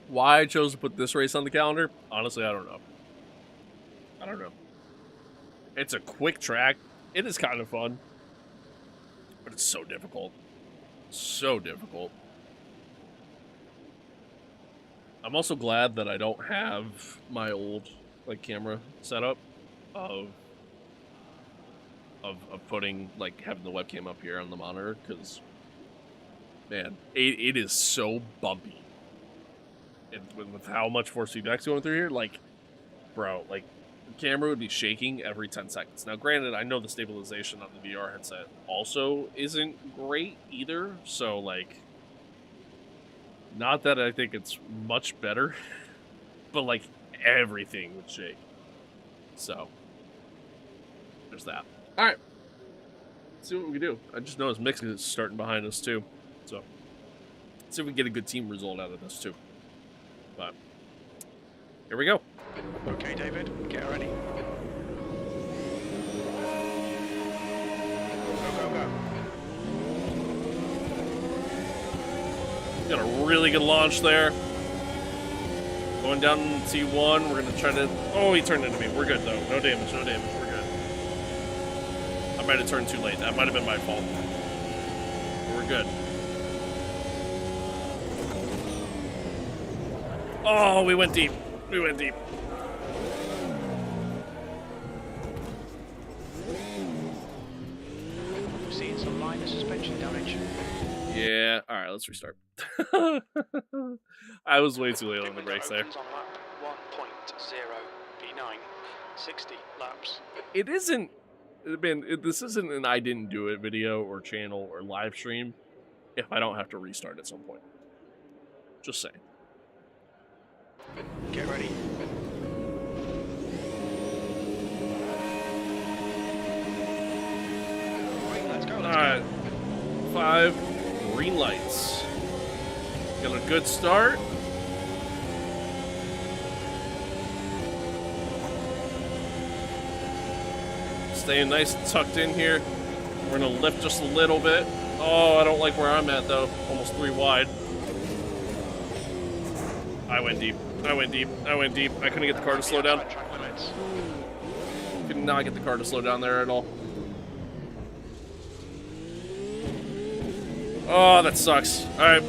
Speaker 1: Why I chose to put this race on the calendar? Honestly, I don't know. I don't know. It's a quick track. It is kind of fun. But it's so difficult. So difficult. I'm also glad that I don't have my old like camera setup of putting like having the webcam up here on the monitor, because man, it is so bumpy. And with how much force feedback's going through here, like, bro, like, the camera would be shaking every 10 seconds. Now, granted, I know the stabilization on the VR headset also isn't great either, so, like, not that I think it's much better, but, like, everything would shake. So, there's that. Alright. Let's see what we can do. I just noticed Mix is starting behind us, too. So, let's see if we can get a good team result out of this, too. But here we go.
Speaker 2: Okay, David, get ready. Go.
Speaker 1: Got a really good launch there. Going down T1, we're gonna try to. Oh, he turned into me. We're good though. No damage. We're good. I might have turned too late. That might have been my fault. But we're good. Oh, we went deep. We've
Speaker 2: seen some minor suspension damage.
Speaker 1: Yeah. All right, let's restart. I was way too late on the brakes there.
Speaker 2: On lap 1.0 P9, 60 laps.
Speaker 1: It isn't. Man, this isn't an I didn't do it video or channel or live stream if I don't have to restart at some point. Just saying.
Speaker 2: Get ready.
Speaker 1: 5, green lights. Got a good start. Staying nice and tucked in here. We're gonna lift just a little bit. Oh, I don't like where I'm at though. Almost 3 wide. I went deep. I went deep. I went deep. I couldn't get the car to slow down. Could not get the car to slow down there at all. Oh, that sucks. Alright,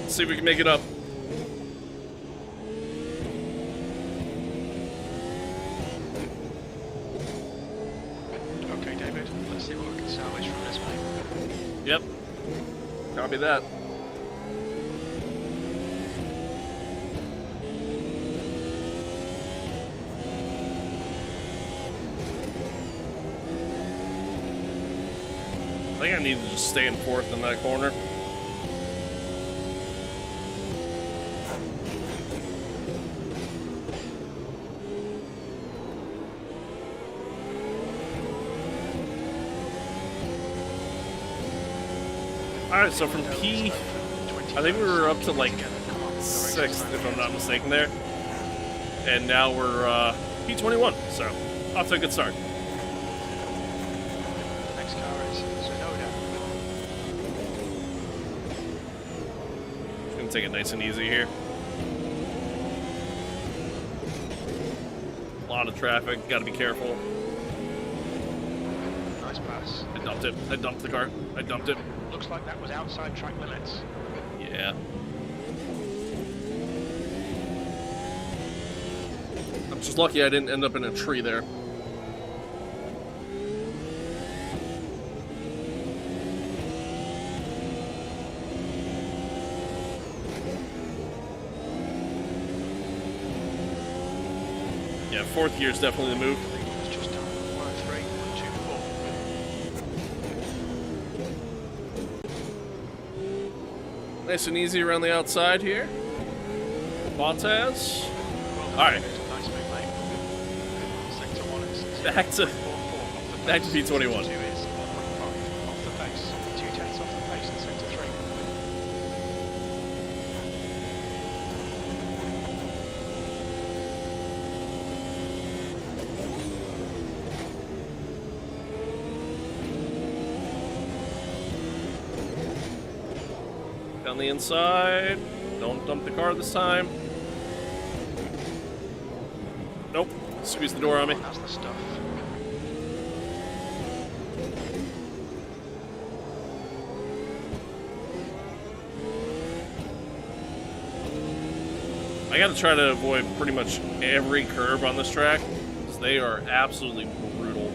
Speaker 1: let's see if we can make it up.
Speaker 2: Okay, David, let's see what we can salvage from this, mate.
Speaker 1: Yep. Copy that. I think I need to just stay in 4th in that corner. Alright, so from P, I think we were up to like 6th, if I'm not mistaken there. And now we're P21, so off to a good start.
Speaker 2: Next car is Sonoda.
Speaker 1: Just gonna take it nice and easy here. A lot of traffic, gotta be careful.
Speaker 2: Nice pass.
Speaker 1: I dumped it. I dumped the car. I dumped it.
Speaker 2: Looks like that was outside track limits.
Speaker 1: Yeah. I'm just lucky I didn't end up in a tree there. Yeah, 4th gear is definitely the move.
Speaker 2: It's just done 103, 124.
Speaker 1: Nice and easy around the outside here. Bottas. Alright.
Speaker 2: Nice move, mate. Sector 1 is
Speaker 1: Back to P21.
Speaker 2: 2 is 1.5 off the pace. 2/10 off the pace in sector 3.
Speaker 1: Down the inside. Don't dump the car this time. Nope. Squeeze the door on me.
Speaker 2: That's the stuff.
Speaker 1: I gotta try to avoid pretty much every curb on this track, because they are absolutely brutal.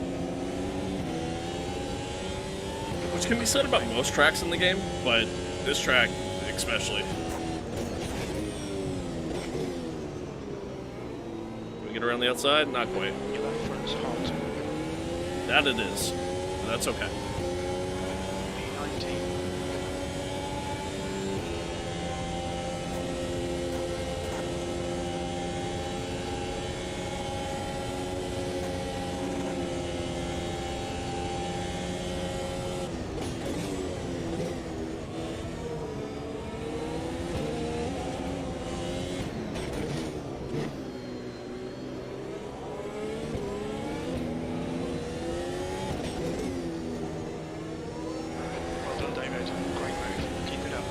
Speaker 1: Which can be said about most tracks in the game, but this track especially. Can we get around the outside? Not quite.
Speaker 2: Your left front's hot.
Speaker 1: That it is. But that's okay.
Speaker 2: P19. Well done, David. Great move. Keep it up.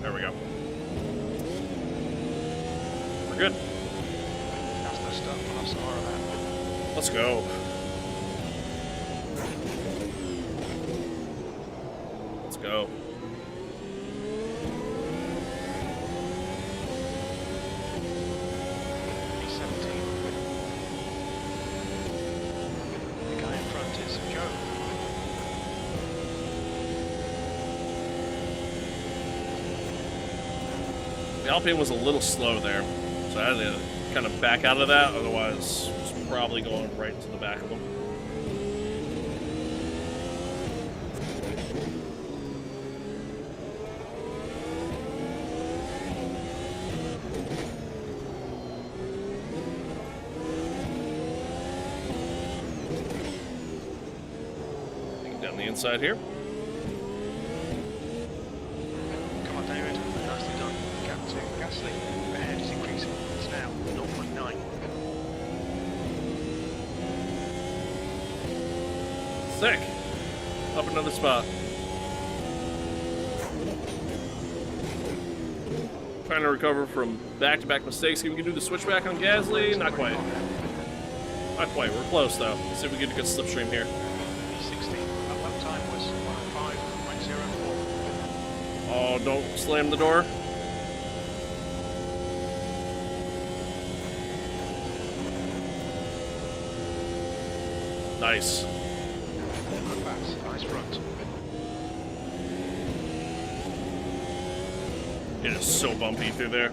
Speaker 1: There we go. We're good.
Speaker 2: That's the stuff. We'll have some more of that.
Speaker 1: Let's go. Let's go.
Speaker 2: P17. The guy in front is Joe.
Speaker 1: The Alpine was a little slow there, so I had to kind of back out of that, otherwise I was probably going right to the back of them. inside here.
Speaker 2: Come on, David. Nicely done. Gap 2. Gasoline ahead is increasing. It's now 0.9.
Speaker 1: Sick. Up another spot. Trying to recover from back-to-back mistakes. We can do the switchback on Gasly. Not quite. Not quite. We're close, though. Let's see if we get a good slipstream here.
Speaker 2: 60. Our lap time was 105.04.
Speaker 1: Oh, don't slam the door. Nice.
Speaker 2: Good pass. Nice front.
Speaker 1: It is so bumpy through there.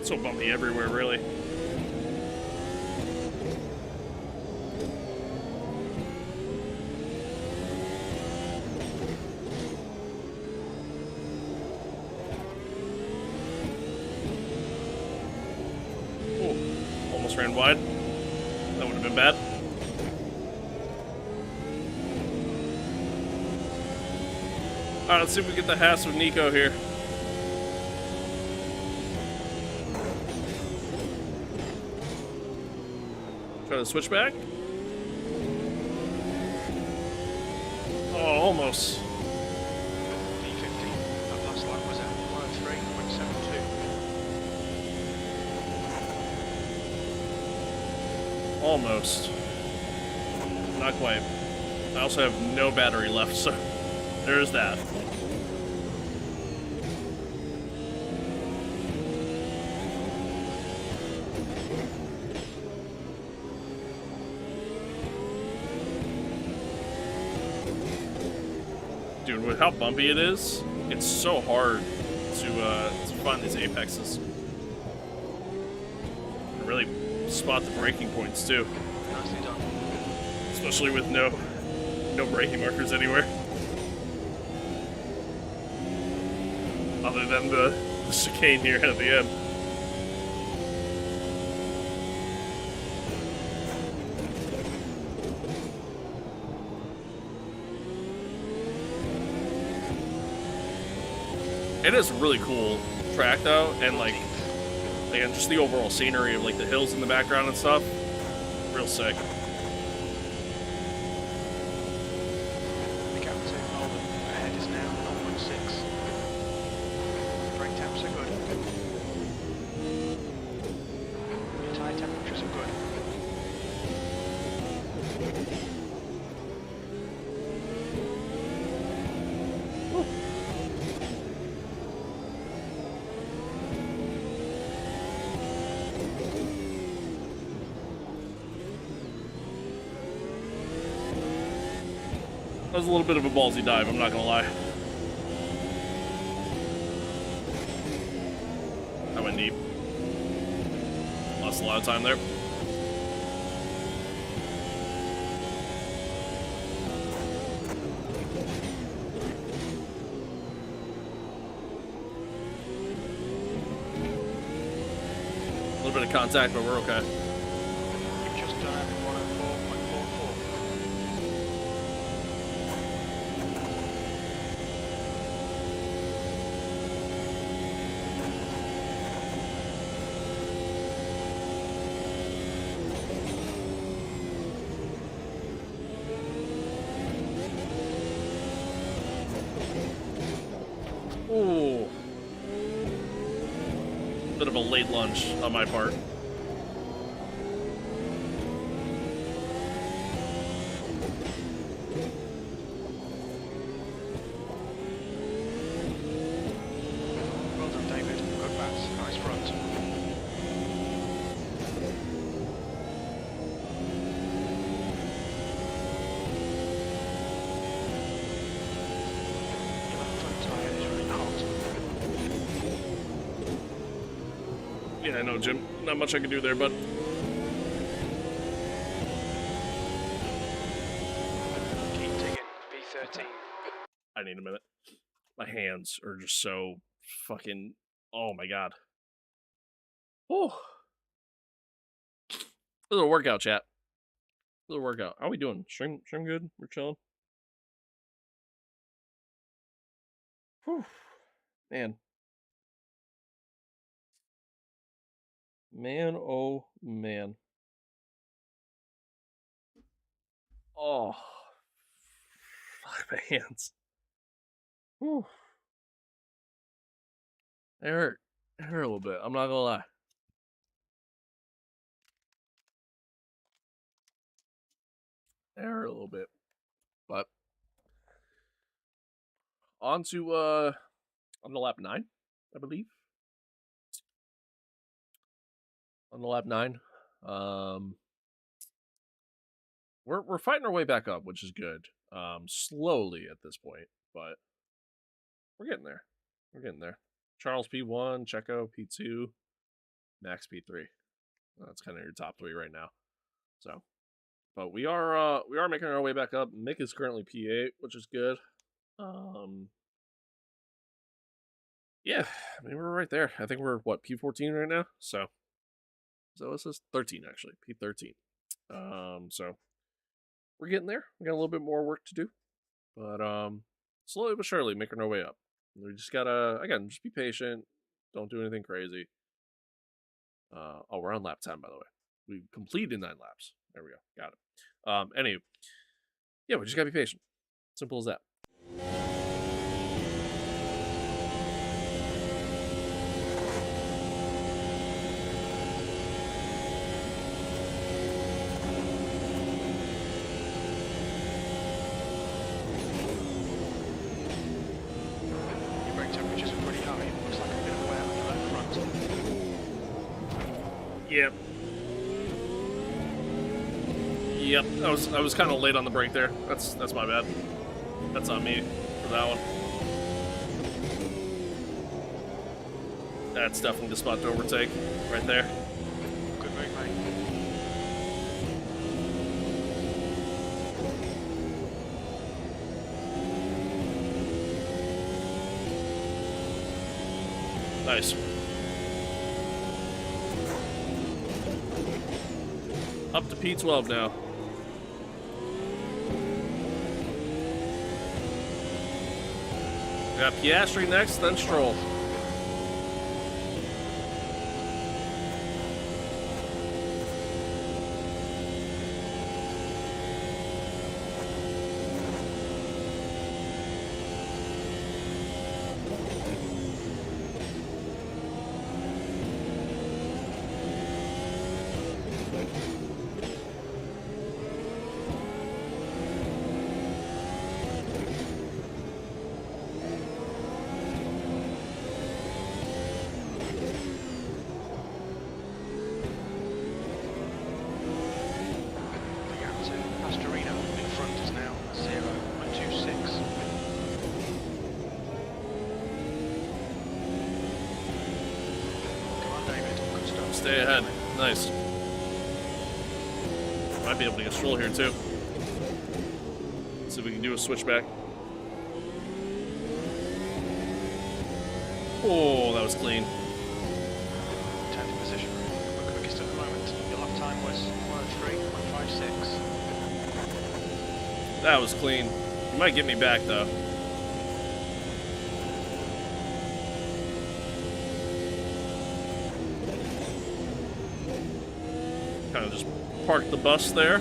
Speaker 1: So bumpy everywhere, really. Oh, almost ran wide. That would have been bad. Alright, let's see if we get the Haas with Nico here. Try to switch back. Oh, almost.
Speaker 2: P50. Our last lap was at 103.72.
Speaker 1: Almost. Not quite. I also have no battery left, so there's that. Dude, with how bumpy it is, it's so hard to find these apexes. And really spot the braking points too.
Speaker 2: Nicely done.
Speaker 1: Especially with no braking markers anywhere. Other than the chicane here at the end. It is a really cool track though, and like again, just the overall scenery of like the hills in the background and stuff. Real sick.
Speaker 2: The gap 2 Holden ahead is now 0.6. Brake temps are good. Your tyre temperatures are good.
Speaker 1: That was a little bit of a ballsy dive, I'm not gonna lie. I went deep. Lost a lot of time there. A little bit of contact, but we're okay.
Speaker 2: You've just done it 104.44.
Speaker 1: Ooh. Bit of a late lunch on my part.
Speaker 2: Well done, David. Good pass. Nice front. Your left front tyre is running hot.
Speaker 1: Yeah, I know, Jim. Not much I can do there, bud.
Speaker 2: Keep digging. B13.
Speaker 1: I need a minute. My hands are just so fucking. Oh my god. Oh. This is a workout, chat. This is a workout. How we doing? Stream good? We're chilling. Whew. Man. Man, oh man. Oh, my hands. Whew. They hurt. They hurt a little bit. I'm not gonna lie. They hurt a little bit. But on to on the lap 9, I believe. On the lap 9. Um we're fighting our way back up, which is good. Slowly at this point, but we're getting there. We're getting there. Charles P1, Checo P2, Max P3. That's kind of your top 3 right now. So, but we are making our way back up. Mick is currently P8, which is good. Yeah, I mean we're right there. I think we're what, P14 right now. So what's this? 13 actually, P13. So we're getting there. We got a little bit more work to do, but slowly but surely making our way up. We just gotta, again, just be patient. Don't do anything crazy. Oh, we're on lap 10, by the way. We completed 9 laps. There we go. Got it. Anyway, yeah, we just gotta be patient. Simple as that.
Speaker 2: Your brake temperatures are pretty high. Looks like a bit of wear on your left front.
Speaker 1: Yep. Yep. I was kind of late on the brake there. That's my bad. That's on me for that one. That's definitely the spot to overtake right there.
Speaker 2: Good move, mate.
Speaker 1: Nice. Up to P12 now. We got Piastri next, then Stroll. Stay ahead. Nice. Might be able to get Stroll here too. See if we can do a switchback. Oh, that was clean.
Speaker 2: 10th position. We're quickest at the moment. Your lap time was 103.56.
Speaker 1: That was clean. You might get me back though. Kind of just park the bus there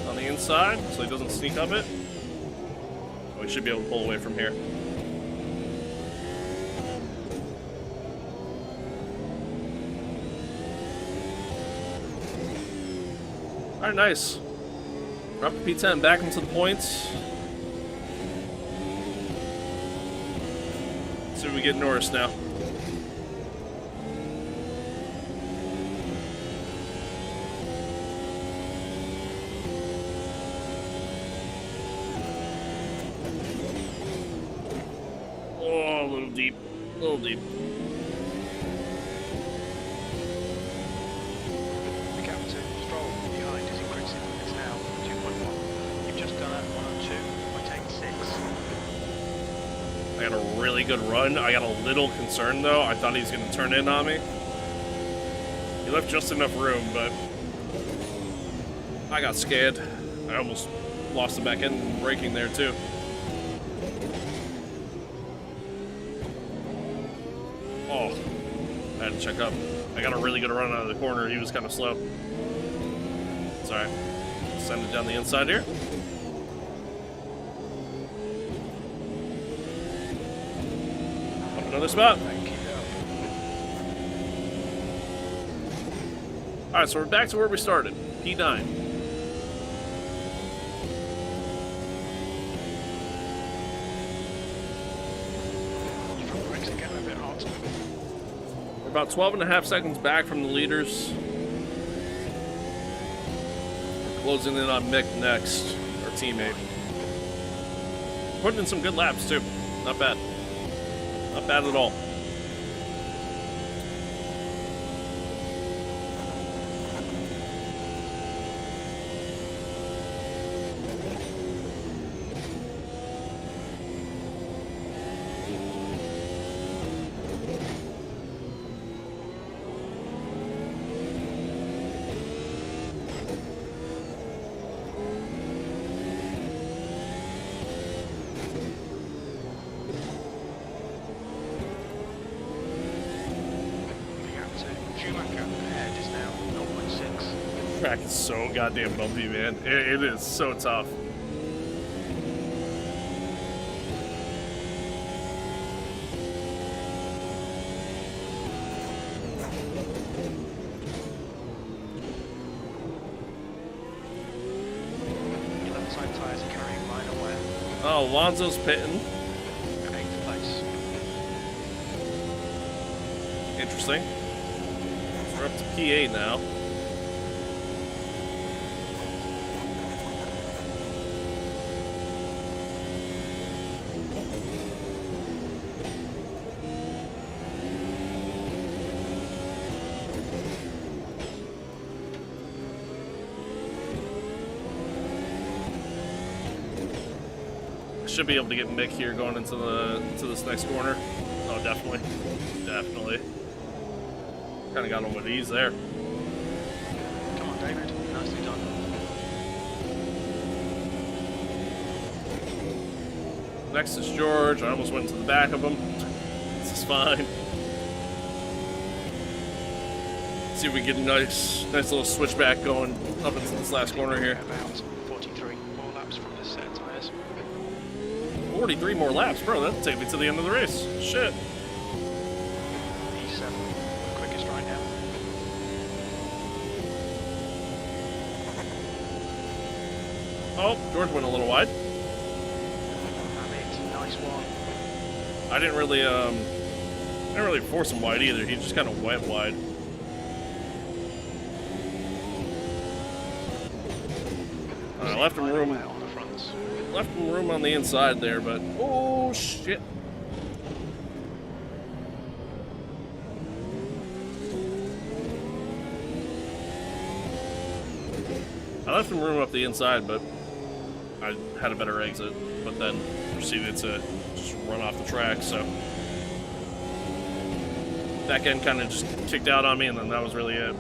Speaker 1: on the inside so he doesn't sneak up it. We should be able to pull away from here. Alright, nice. We're up to P10, back into the points. Let's see if we get Norris now. Oh, a little deep. A little deep.
Speaker 2: The gap to Stroll behind is increasing. It's now 2.1. You've just done a 102.86.
Speaker 1: I got a really good run. I got a little concerned though. I thought he was going to turn in on me. He left just enough room, but I got scared. I almost lost the back end braking there too. Oh, I had to check up. I got a really good run out of the corner. He was kind of slow. It's alright. Send it down the inside here. Up another spot. Alright, so we're back to where we started. P9. We're about 12.5 seconds back from the leaders. We're closing in on Mick next, our teammate. Putting in some good laps too. Not bad. Not bad at all. Track is so goddamn bumpy, man. It is so tough.
Speaker 2: Your left side tyres are carrying minor wear.
Speaker 1: Oh, Alonso's pitting.
Speaker 2: 8th place.
Speaker 1: Interesting. We're up to P8 now. Should be able to get Mick here going into this next corner. Oh, definitely, definitely. Kind of got him with ease there.
Speaker 2: Come on, David. Nicely done.
Speaker 1: Next is George. I almost went to the back of him. This is fine. See if we get a nice little switchback going up into this last corner here.
Speaker 2: About 43 more laps from this set of tyres.
Speaker 1: 43 more laps, bro. That'll take me to the end of the race. Shit.
Speaker 2: E7, quickest right now.
Speaker 1: Oh, George went a little wide.
Speaker 2: And it, nice one.
Speaker 1: I didn't really force him wide either. He just kind of went wide. I left him room.
Speaker 2: On the fronts.
Speaker 1: Left him room on the inside there, but oh shit. I left him room up the inside, but I had a better exit, but then proceeded to just run off the track, so back end kind of just kicked out on me, and then that was really it.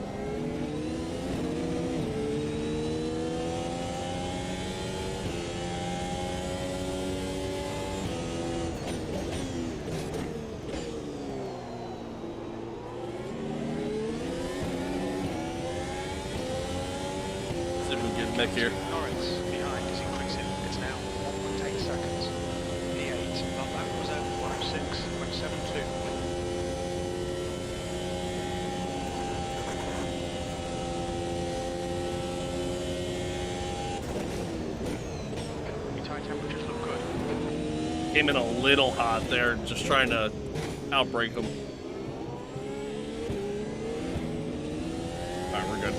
Speaker 1: Mick here.
Speaker 2: Lawrence behind is increasing. It's now 1.8 seconds. P8. Well, that was at 106.72. Your tyre temperatures look good.
Speaker 1: Came in a little hot there, just trying to outbrake them. Alright, we're good.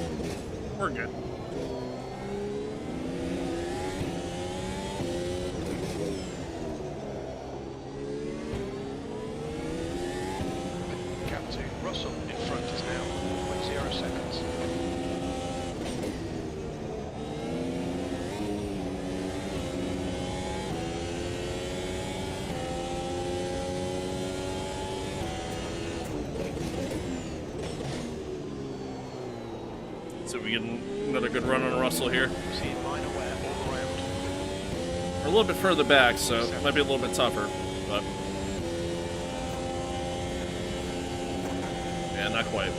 Speaker 1: We're good.
Speaker 2: Russell in front is now 0.0 seconds.
Speaker 1: So we get another good run on Russell here.
Speaker 2: See minor wear all around.
Speaker 1: We're a little bit further back, so it might be a little bit tougher, but not quite.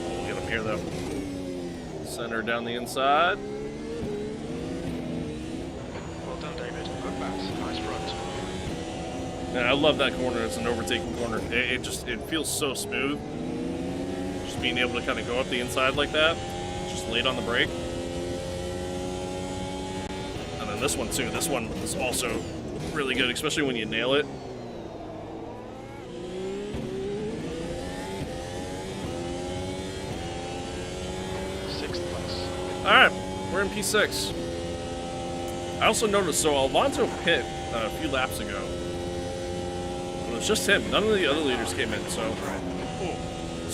Speaker 1: We'll get him here though. Center down the inside.
Speaker 2: Well done, David. Good pass. Nice front.
Speaker 1: And I love that corner. It's an overtaking corner. It feels so smooth. Just being able to kind of go up the inside like that. Just late on the brake. And then this one too. This one is also really good, especially when you nail it.
Speaker 2: Sixth place.
Speaker 1: All right, we're in P6. I also noticed, so Alonso pit a few laps ago. It was just him. None of the other leaders came in, so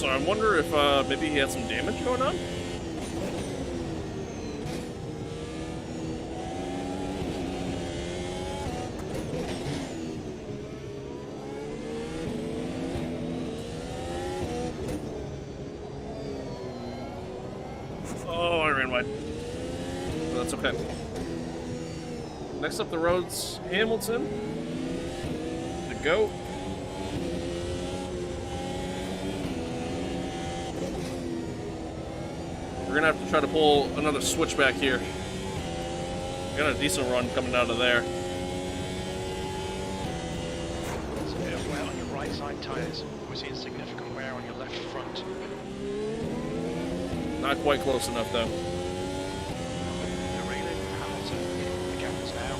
Speaker 1: I wonder if maybe he had some damage going on. Oh, I ran wide. But that's okay. Next up the road's Hamilton. The GOAT. We're gonna have to try to pull another switchback here. Got a decent run coming out of there.
Speaker 2: There's a bit of wear on your right side tyres. We're seeing significant wear on your left front.
Speaker 1: Not quite close enough though.
Speaker 2: Derailing Hamilton. The gap is now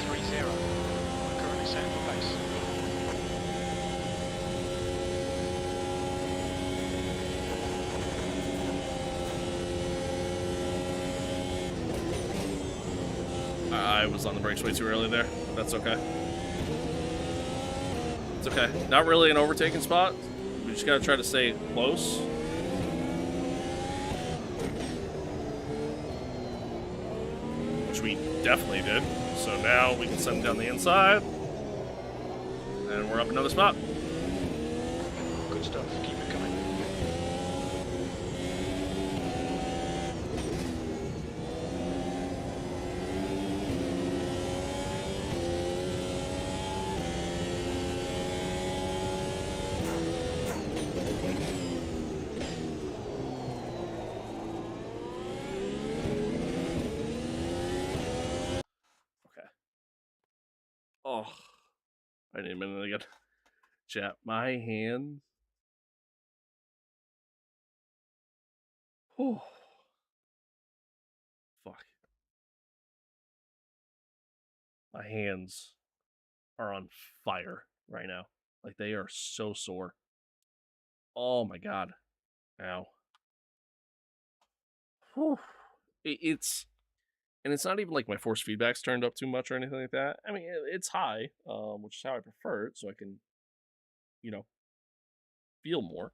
Speaker 2: 0.30. We're currently setting for pace.
Speaker 1: I was on the brakes way too early there. That's okay. It's okay. Not really an overtaking spot. We just gotta try to stay close. Which we definitely did. So now we can send him down the inside. And we're up another spot.
Speaker 2: Good stuff. Keep it coming.
Speaker 1: Okay. Oh. I need a minute again. Chat. My hand. Oh. Fuck. My hands are on fire right now. Like they are so sore. Oh my god. Ow. Whew. It's and it's not even like my force feedback's turned up too much or anything like that. I mean, it's high, which is how I prefer it, so I can, you know, feel more.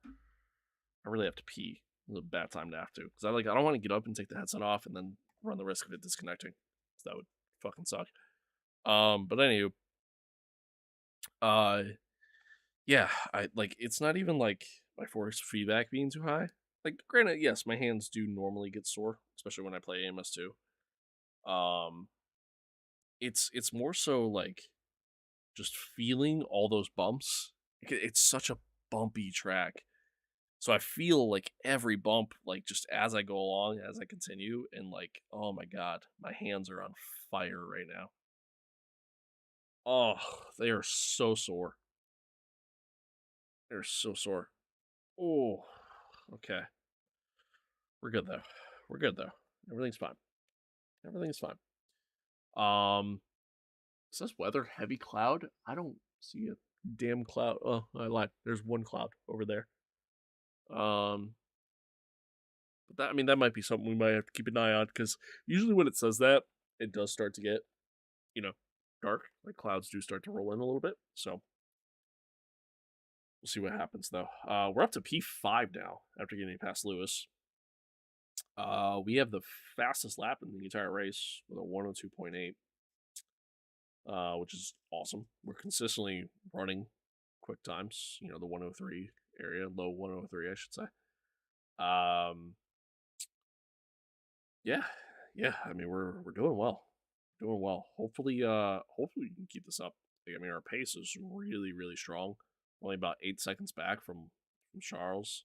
Speaker 1: I really have to pee. It's a bad time to have to because I don't want to get up and take the headset off and then run the risk of it disconnecting. So that would fucking suck. But anyway, uh, yeah, I like it's not even like my force feedback being too high. Like, granted, yes, my hands do normally get sore, especially when I play AMS2. Um, it's more so like just feeling all those bumps. It's such a bumpy track. So I feel like every bump, like just as I go along, as I continue, and like, oh my god, my hands are on fire right now. Oh, they are so sore. They're so sore. Oh, okay. We're good though. We're good though. Everything's fine. Everything's fine. It says weather heavy cloud. I don't see a damn cloud. Oh, I lied. There's one cloud over there. But that, I mean, that might be something we might have to keep an eye on because usually when it says that, it does start to get, you know, dark. Like clouds do start to roll in a little bit. So we'll see what happens though. We're up to P5 now after getting past Lewis. We have the fastest lap in the entire race with a 102.8, which is awesome. We're consistently running quick times, you know, the 103 area, low 103, I should say. Um, yeah, yeah. I mean, we're doing well, doing well. Hopefully we can keep this up. Like, I mean, our pace is really, really strong. Only about 8 seconds back from Charles,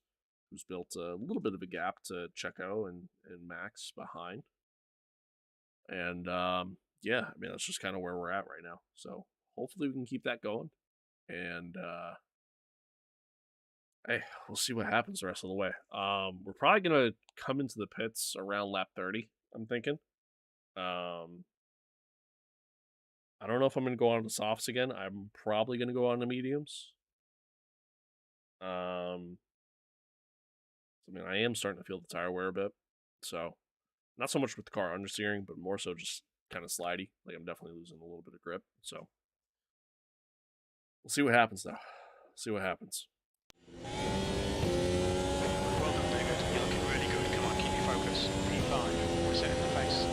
Speaker 1: who's built a little bit of a gap to Checo and Max behind. And yeah, I mean that's just kind of where we're at right now. So hopefully we can keep that going. And hey, we'll see what happens the rest of the way. We're probably gonna come into the pits around lap 30. I'm thinking. Um, I don't know if I'm gonna go on the softs again. I'm probably gonna go on the mediums. Um, I mean, I am starting to feel the tire wear a bit. So not so much with the car understeering, but more so just kind of slidey. Like I'm definitely losing a little bit of grip. So we'll see what happens though. See what happens.
Speaker 2: Well done, David. You're looking really good. Come on, keep your focus. P5. We're setting the pace.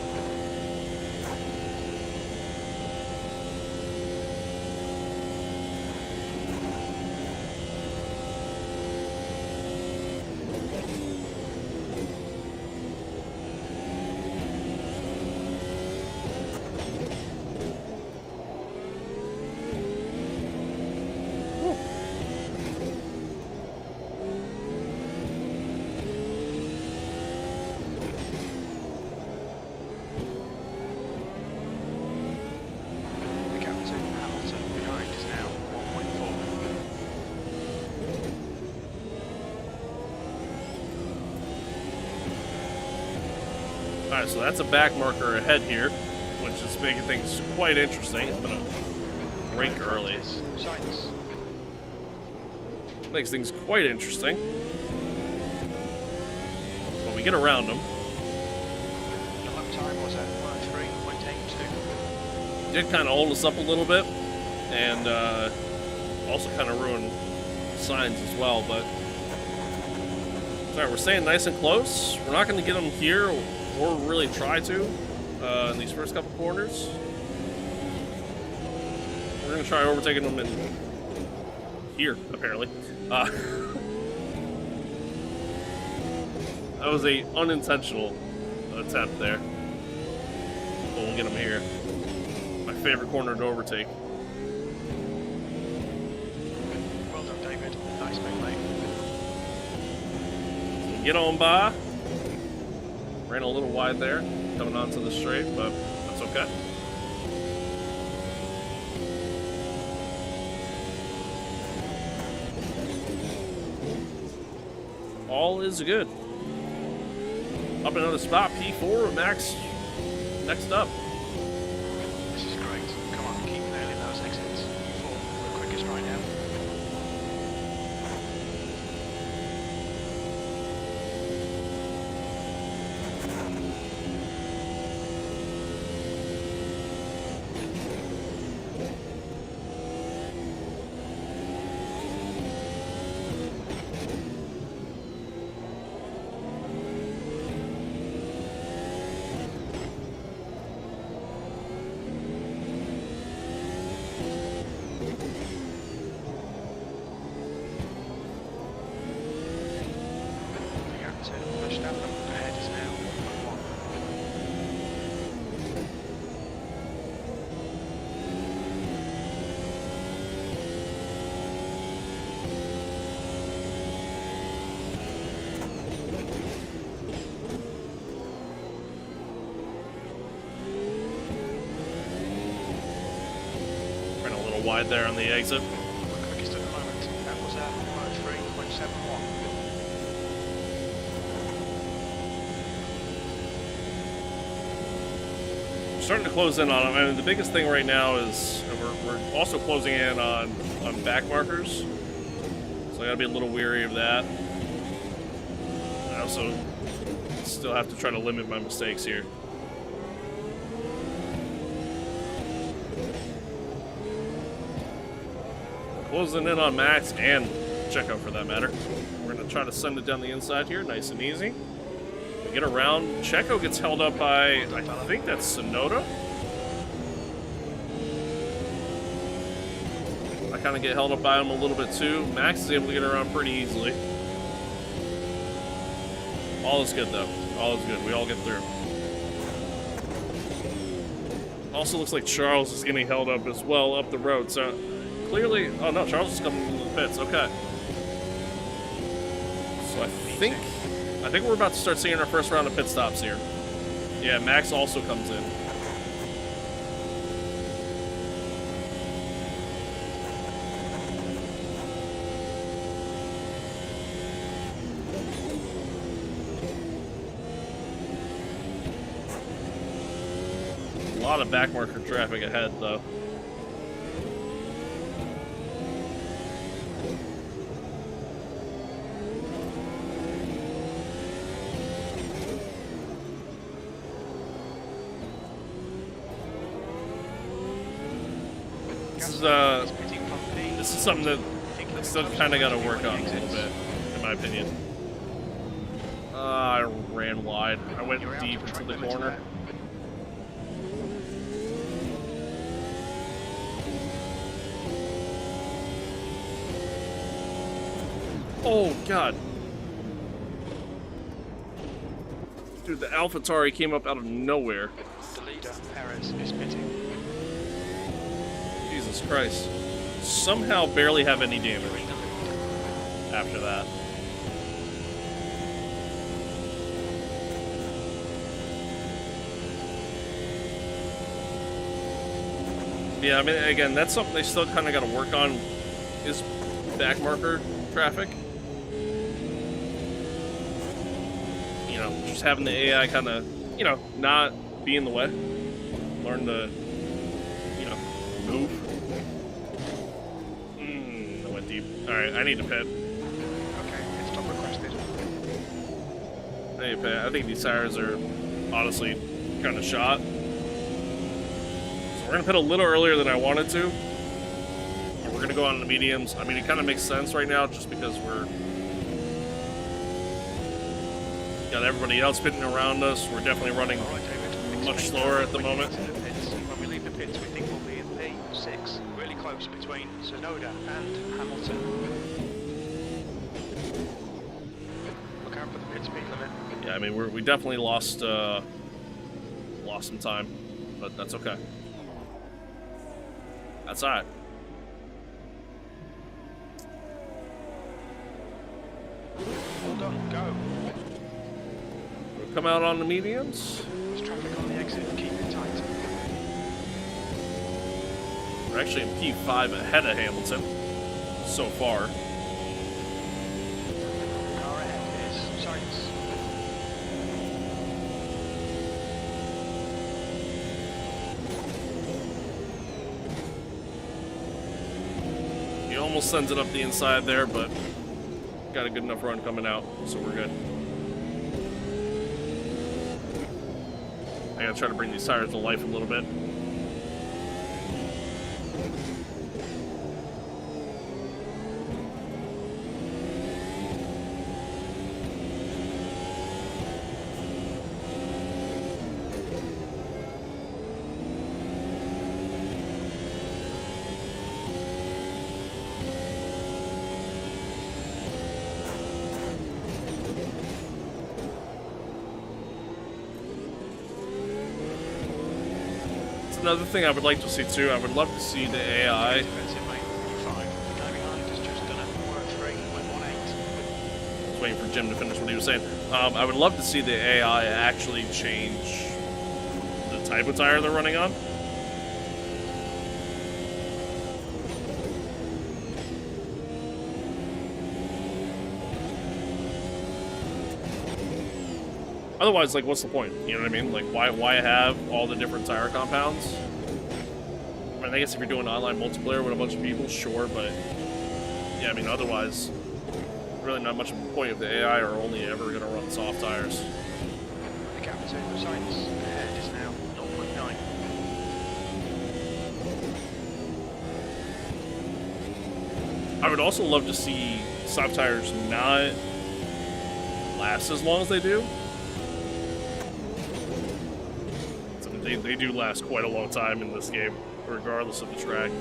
Speaker 2: The gap to Hamilton behind is now 1.4.
Speaker 1: All right, so that's a back marker ahead here, which is making things quite interesting. It's been a break early.
Speaker 2: Silence.
Speaker 1: Makes things quite interesting. When we get around them,
Speaker 2: Your lap time was at 103.82.
Speaker 1: did kind of hold us up a little bit, and also kind of ruined signs as well. But sorry, we're staying nice and close. We're not going to get them here, or really try to in these first couple corners. We're going to try overtaking them in here, apparently. That was a unintentional attempt there. But we'll get them here. My favorite corner to overtake.
Speaker 2: Well done, David. Nice big lane.
Speaker 1: Get on by. Ran a little wide there, coming onto the straight, but that's okay. All is good. Up another spot, P4, Max next up.
Speaker 2: This is great. Come on, keep nailing those exits. P4, we're quickest right now. The gap to Verstappen ahead is now 1.1.
Speaker 1: Ran a little wide there on the exit.
Speaker 2: We're quickest at the moment. That was at 103.71.
Speaker 1: Starting to close in on them. I mean, the biggest thing right now is we're also closing in on back markers. So I gotta be a little weary of that. I also still have to try to limit my mistakes here. Closing in on Max and Checo for that matter. We're gonna try to send it down the inside here, nice and easy. We get around. Checo gets held up by, I think that's Sonoda. I kind of get held up by him a little bit too. Max is able to get around pretty easily. All is good though. All is good. We all get through. Also looks like Charles is getting held up as well up the road. So clearly, oh no, Charles is coming into the pits. Okay. So I think we're about to start seeing our first round of pit stops here. Yeah, Max also comes in. A lot of backmarker traffic ahead, though. This is something that I still kind of got to work on a little bit, in my opinion. I ran wide. I went deep into the corner. Oh, God. Dude, the AlphaTauri came up out of nowhere.
Speaker 2: The leader, Perez, is pitting.
Speaker 1: Jesus Christ. Somehow barely have any damage after that. Yeah, I mean, again, that's something they still kind of got to work on, is backmarker traffic. You know, just having the AI kind of, you know, not be in the way. Learn to, you know, move. I went deep. Alright, I need to pit.
Speaker 2: Okay, pit stop requested.
Speaker 1: I need to pit. I think these tires are honestly kind of shot. We're gonna pit a little earlier than I wanted to. And we're gonna go on the mediums. I mean, it kind of makes sense right now just because we're got everybody else pitting around us. We're definitely running much slower at the moment.
Speaker 2: When we leave the pits, we think we'll be in P6, really close between Sonoda and Hamilton. Look out for the pit speed limit.
Speaker 1: Yeah, I mean, we definitely lost some time, but that's okay. That's alright.
Speaker 2: Hold on, go.
Speaker 1: We'll come out on the mediums.
Speaker 2: There's traffic on the exit, keep it tight.
Speaker 1: We're actually in P5 ahead of Hamilton so far.
Speaker 2: Car ahead is Sainz.
Speaker 1: He almost sends it up the inside there, but got a good enough run coming out, so we're good. I gotta try to bring these tires to life a little bit. Another thing I would like to see too, I would love to see the AI.
Speaker 2: Defensive lane, P5. The guy behind has just done a 103, went 18.
Speaker 1: I was waiting for Jim to finish what he was saying. I would love to see the AI actually change the type of tire they're running on. Otherwise, like, what's the point? You know what I mean? Like, why have all the different tire compounds? I mean, I guess if you're doing online multiplayer with a bunch of people, sure, but yeah, I mean, otherwise, really not much of a point if the AI are only ever going to run soft tires.
Speaker 2: The gap to Sainz ahead is now 0.9.
Speaker 1: I would also love to see soft tires not last as long as they do. They do last quite a long time in this game, regardless of the track.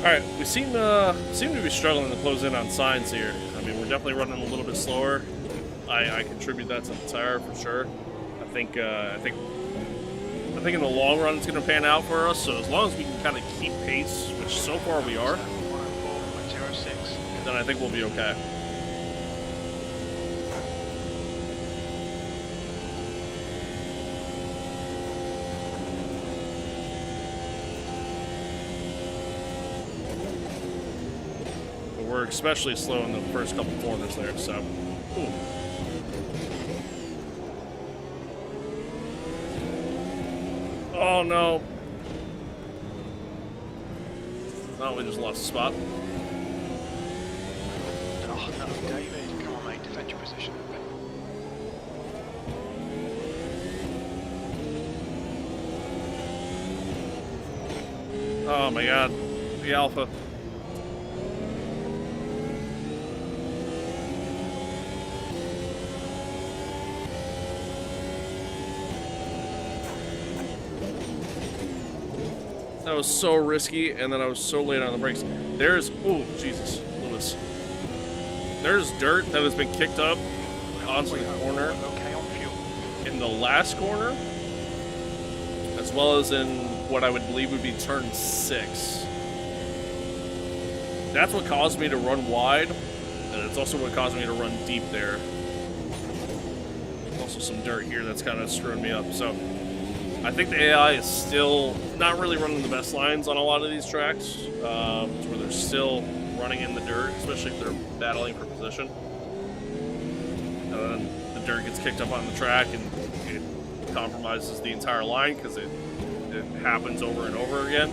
Speaker 1: Alright, we seem to be struggling to close in on signs here. I mean, we're definitely running a little bit slower. I contribute that to the tire for sure. I think in the long run it's going to pan out for us. So as long as we can kind of keep pace, which so far we are, then I think we'll be okay. We're especially slow in the first couple corners there, so. Ooh. Oh no. Oh, we just lost a spot.
Speaker 2: Oh no, David, come on mate, defend your position.
Speaker 1: Oh my god, the Alpha. That was so risky, and then I was so late on the brakes. There's, oh Jesus, Lewis. There's dirt that has been kicked up onto the corner in the last corner, as well as in what I would believe would be turn 6. That's what caused me to run wide, and it's also what caused me to run deep there. Also some dirt here that's kind of screwing me up, so I think the AI is still not really running the best lines on a lot of these tracks, where they're still running in the dirt, especially if they're battling for position. And then the dirt gets kicked up on the track and it compromises the entire line because it happens over and over again.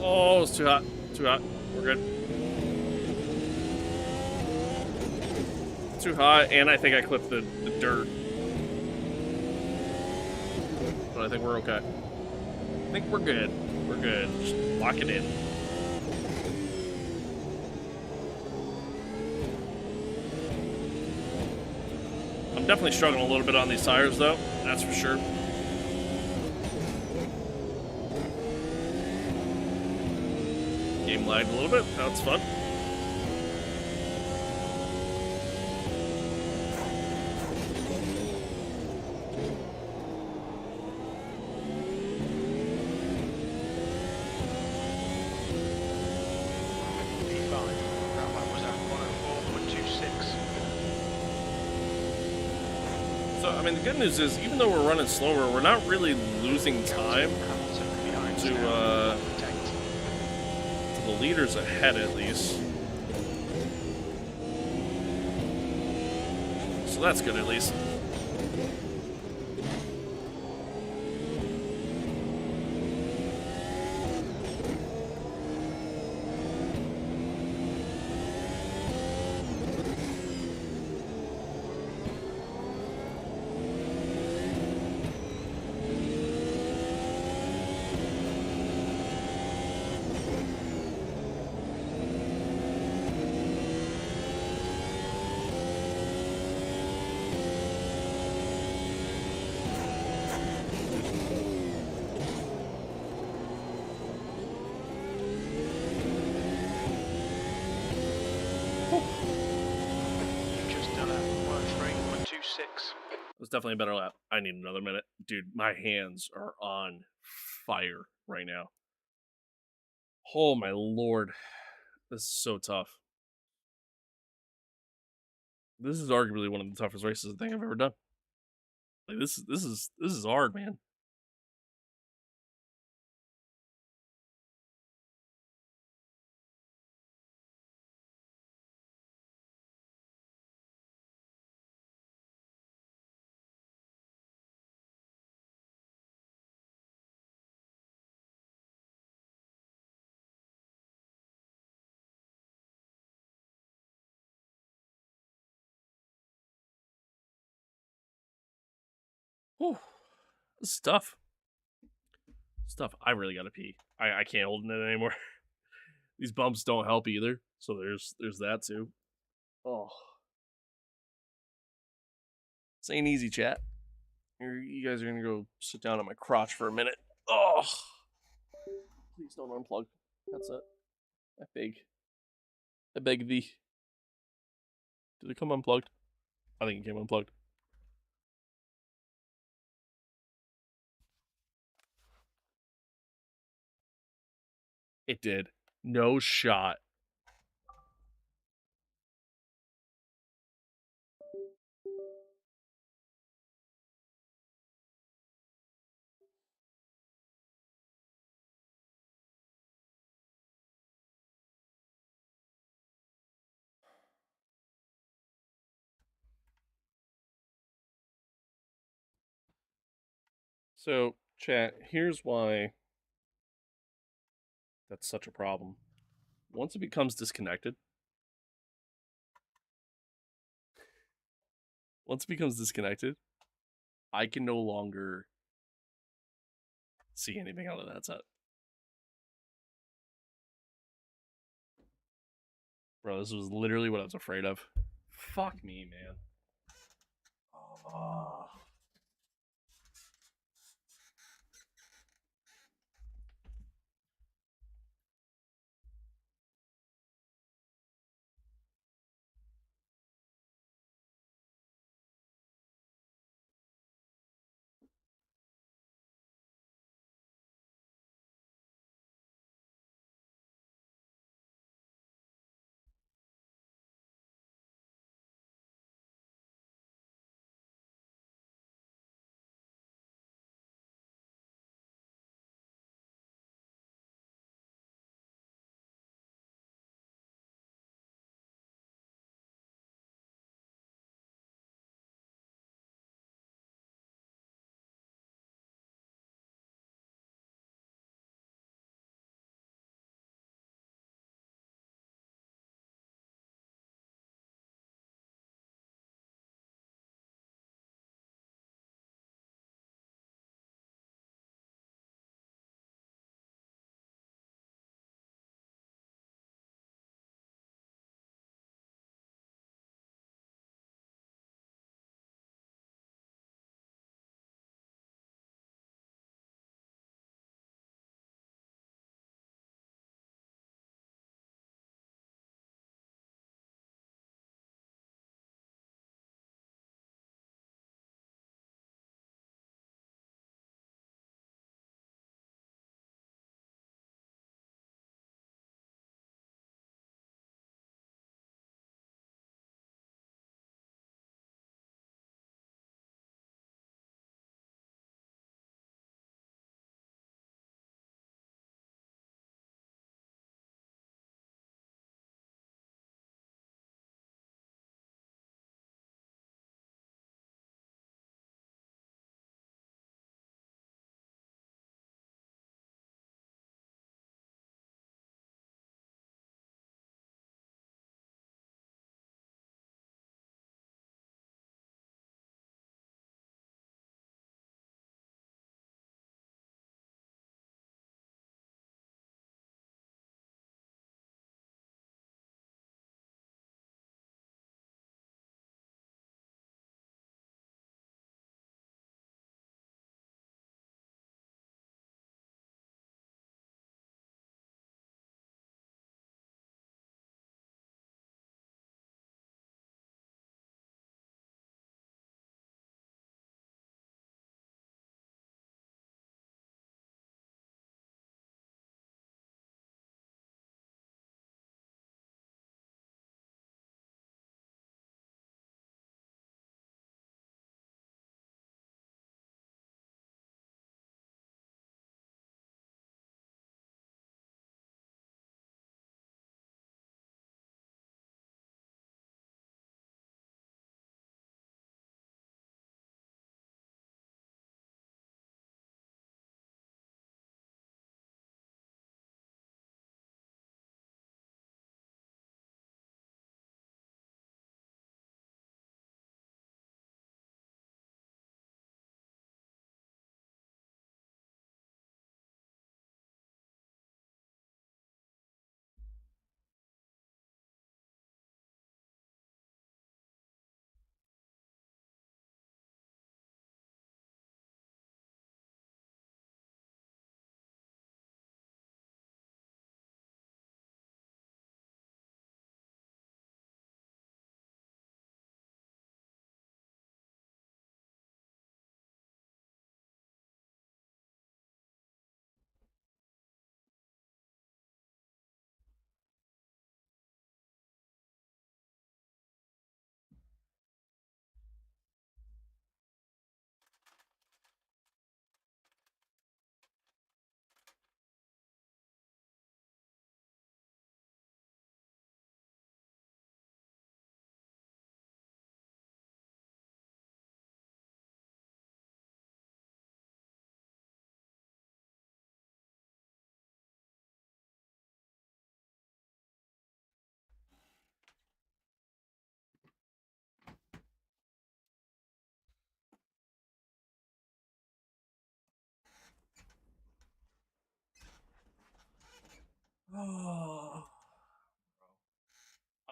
Speaker 1: Oh, it's too hot. Too hot. We're good. Too hot, and I think I clipped the dirt. But I think we're okay. I think we're good. We're good. Just lock it in. I'm definitely struggling a little bit on these tires, though. That's for sure. Game lagged a little bit. That's fun. So, I mean, the good news is, even though we're running slower, we're not really losing time to the leaders ahead, at least. So that's good, at least.
Speaker 2: 6.
Speaker 1: It was definitely a better lap. I need another minute. Dude, my hands are on fire right now. Oh my lord. This is so tough. This is arguably one of the toughest races I think I've ever done. Like this is hard, man. Whew. This is tough. It's tough. I really gotta pee. I can't hold it anymore. These bumps don't help either. So there's that too. Oh. This ain't easy, chat. You guys are gonna go sit down on my crotch for a minute. Oh. Please don't unplug. That's it. I beg. I beg thee. Did it come unplugged? I think it came unplugged. It did. No shot. So, chat, here's why that's such a problem. Once it becomes disconnected, I can no longer see anything out of that set. Bro, this was literally what I was afraid of. Fuck me, man. Oh.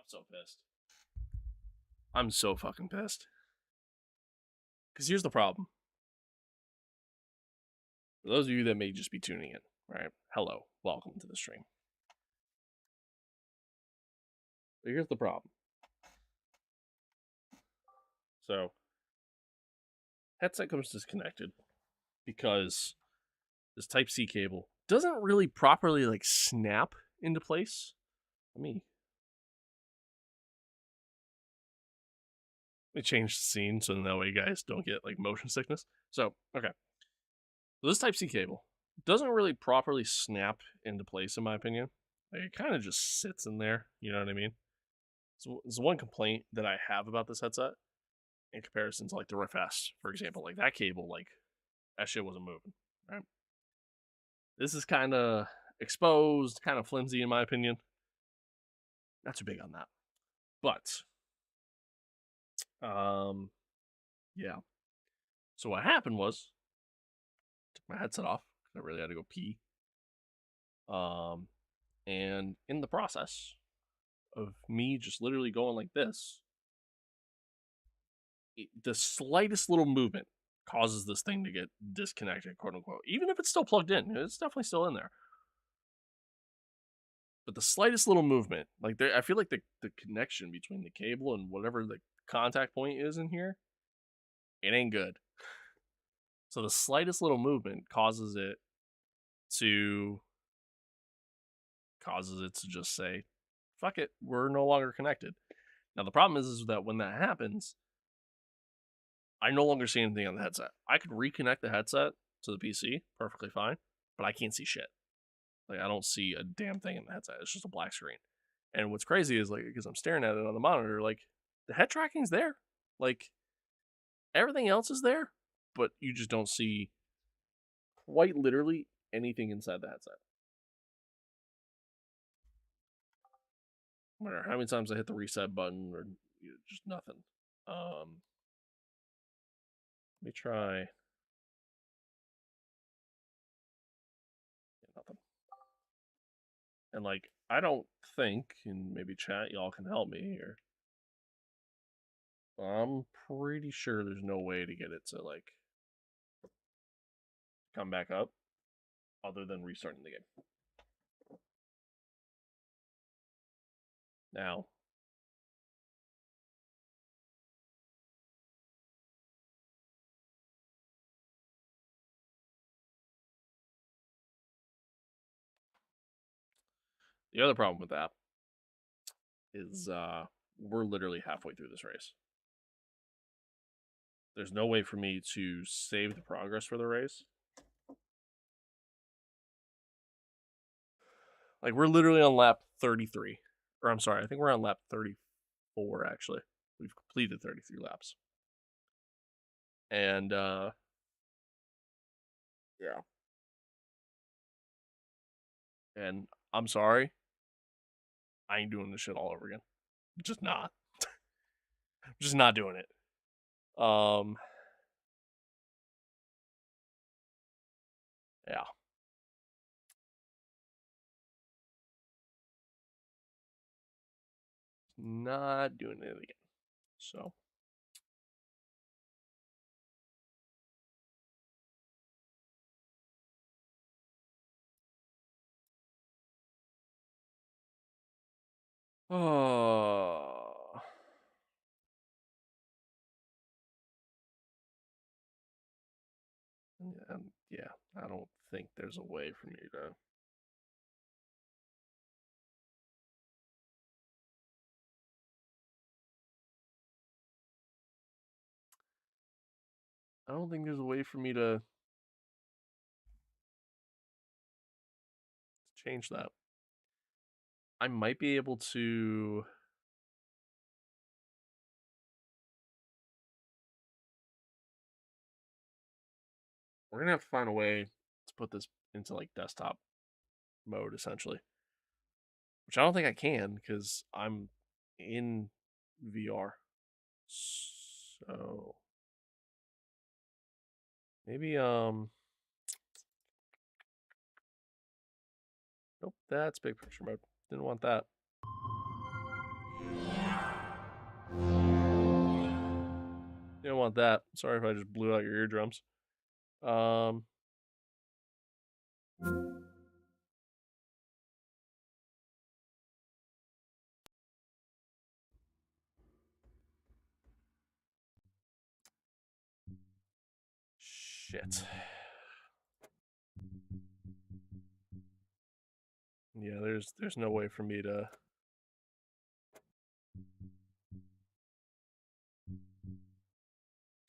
Speaker 1: so pissed. I'm so fucking pissed. Because here's the problem. For those of you that may just be tuning in, right? Hello, welcome to the stream. But here's the problem. So, headset comes disconnected because this Type C cable doesn't really properly like snap into place. Let me change the scene so that way you guys don't get like motion sickness. So, okay. So this Type C cable doesn't really properly snap into place, in my opinion. Like, it kind of just sits in there. You know what I mean? So, there's one complaint that I have about this headset in comparison to like the Rift S, for example. Like that cable, like that shit wasn't moving. Right? This is kind of exposed, kind of flimsy, in my opinion. Not too big on that, but yeah. So what happened was, took my headset off because I really had to go pee. And in the process of me just literally going like this, the slightest little movement causes this thing to get disconnected, quote unquote. Even if it's still plugged in, it's definitely still in there. But the slightest little movement, like I feel like the connection between the cable and whatever the contact point is in here, it ain't good. So the slightest little movement causes it to just say, fuck it, we're no longer connected. Now the problem is that when that happens, I no longer see anything on the headset. I could reconnect the headset to the PC perfectly fine, but I can't see shit. Like I don't see a damn thing in the headset. It's just a black screen. And what's crazy is like because I'm staring at it on the monitor, like the head tracking's there. Like everything else is there, but you just don't see quite literally anything inside the headset. No matter how many times I hit the reset button or just nothing. Let me try. Nothing. And like, I don't think, and maybe chat, y'all can help me here. I'm pretty sure there's no way to get it to like come back up other than restarting the game. Now, the other problem with that is we're literally halfway through this race. There's no way for me to save the progress for the race. Like we're literally on lap 33. Or I'm sorry, I think we're on lap 34 actually. We've completed 33 laps. And yeah. And I'm sorry. I ain't doing this shit all over again. Just not. Just not doing it. Yeah. Not doing it again. So. Oh. Yeah, I don't think there's a way for me to. I don't think there's a way for me to change that. I might be able to. We're gonna have to find a way to put this into like desktop mode essentially, which I don't think I can because I'm in VR. So maybe nope, that's big picture mode. Didn't want that. You don't want that. Sorry if I just blew out your eardrums. Um, shit. Yeah, there's no way for me to.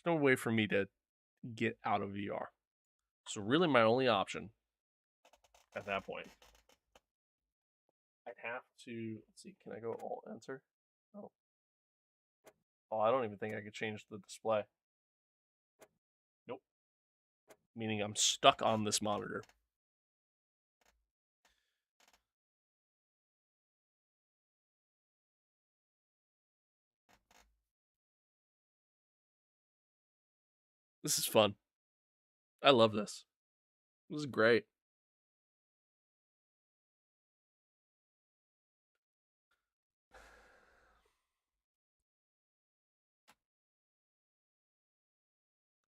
Speaker 1: There's no way for me to get out of VR. So really, my only option at that point, I'd have to. Let's see. Can I go Alt Enter? Oh, I don't even think I could change the display. Nope. Meaning I'm stuck on this monitor. This is fun. I love this. This is great. The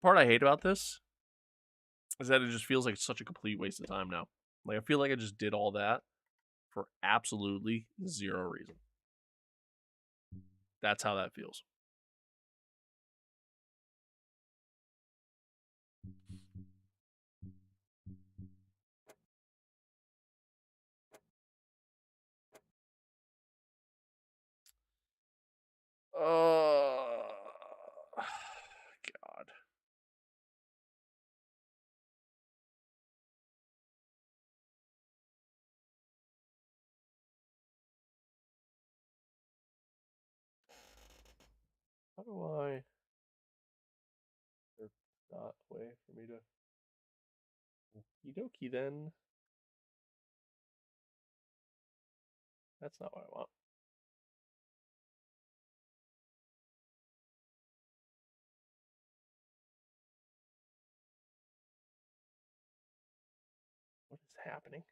Speaker 1: part I hate about this is that it just feels like such a complete waste of time now. Like I feel like I just did all that for absolutely zero reason. That's how that feels. Oh God. How do I there's not a way for me to Okie dokie then. That's not what I want. What is happening?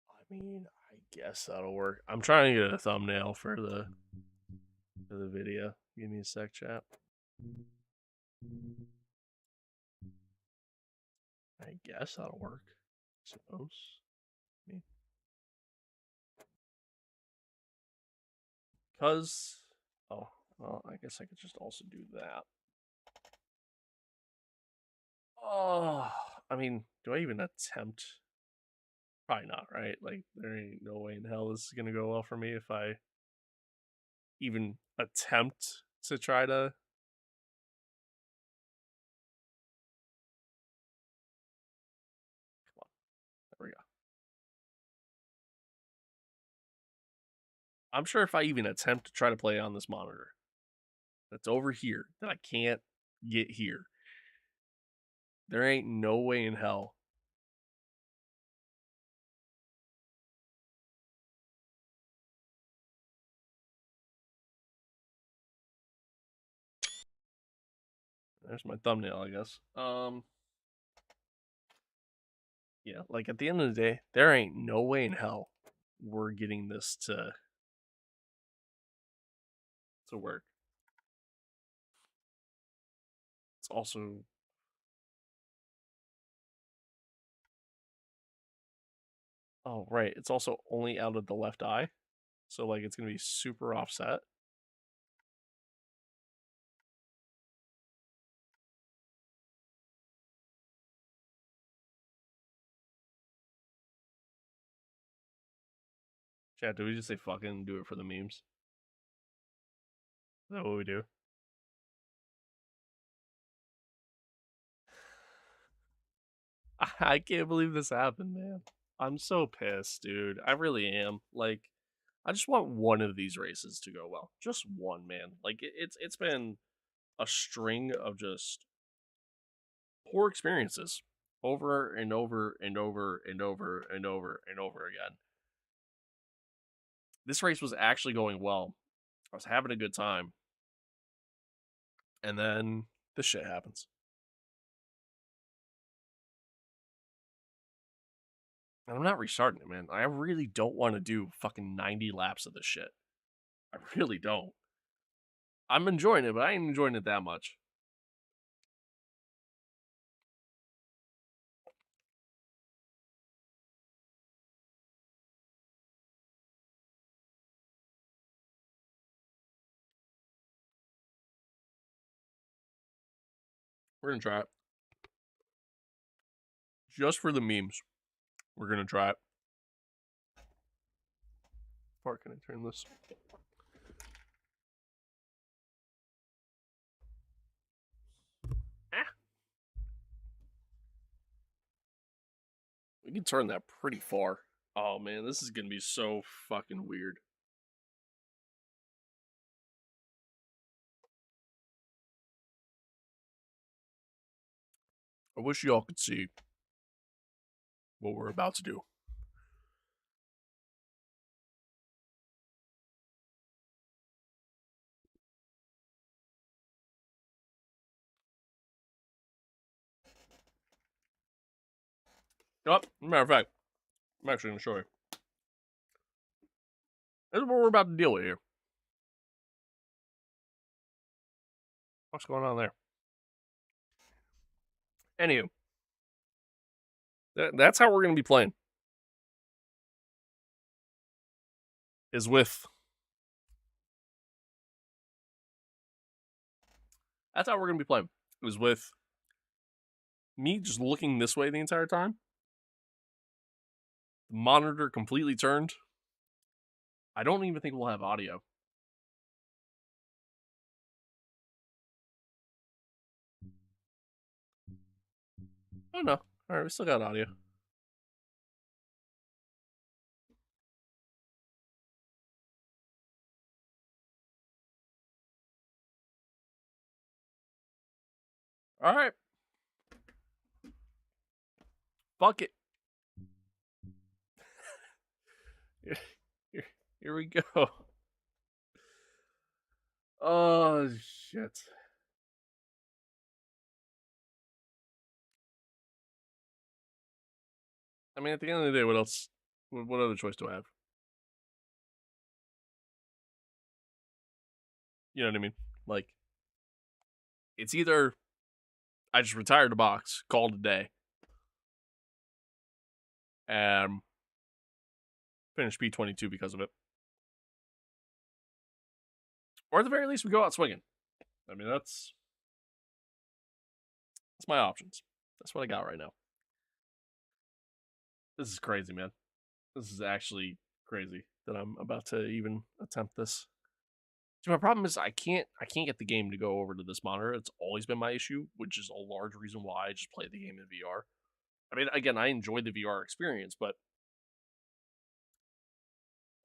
Speaker 1: I mean, I guess that'll work. I'm trying to get a thumbnail for the video. Give me a sec, chat. I guess that'll work. I suppose. I mean, cause oh well, I guess I could just also do that. Oh, I mean, do I even attempt? Probably not, right? Like, there ain't no way in hell this is gonna go well for me if I even attempt to try to. Come on, there we go. I'm sure if I even attempt to try to play on this monitor that's over here that I can't get here, there ain't no way in hell. There's my thumbnail, I guess. Yeah, like at the end of the day, there ain't no way in hell we're getting this to work. It's also oh right, it's also only out of the left eye, so like it's gonna be super offset. Chat, do we just say fucking do it for the memes? Is that what we do? I can't believe this happened, man. I'm so pissed, dude. I really am. Like, I just want one of these races to go well. Just one, man. Like it's been a string of just poor experiences over and over and over and over and over and over again. This race was actually going well. I was having a good time. And then this shit happens. And I'm not restarting it, man. I really don't want to do fucking 90 laps of this shit. I really don't. I'm enjoying it, but I ain't enjoying it that much. We're gonna try it. Just for the memes. We're gonna try it. Or can I turn this? We can turn that pretty far. Oh man, this is gonna be so fucking weird. I wish y'all could see what we're about to do. Oh, matter of fact, I'm actually gonna show you. This is what we're about to deal with here. What's going on there? Anywho, that's how we're gonna be playing. Is with. That's how we're gonna be playing. Is with me just looking this way the entire time. The monitor completely turned. I don't even think we'll have audio. Oh no. Alright, we still got audio. Alright. Fuck it. Here we go. Oh shit. I mean, at the end of the day, what else? What other choice do I have? You know what I mean? Like, it's either I just retired the box, called a day, and finish P22 because of it, or at the very least, we go out swinging. I mean, that's my options. That's what I got right now. This is crazy, man. This is actually crazy that I'm about to even attempt this. So my problem is I can't get the game to go over to this monitor. It's always been my issue, which is a large reason why I just play the game in VR. I mean, again, I enjoy the VR experience, but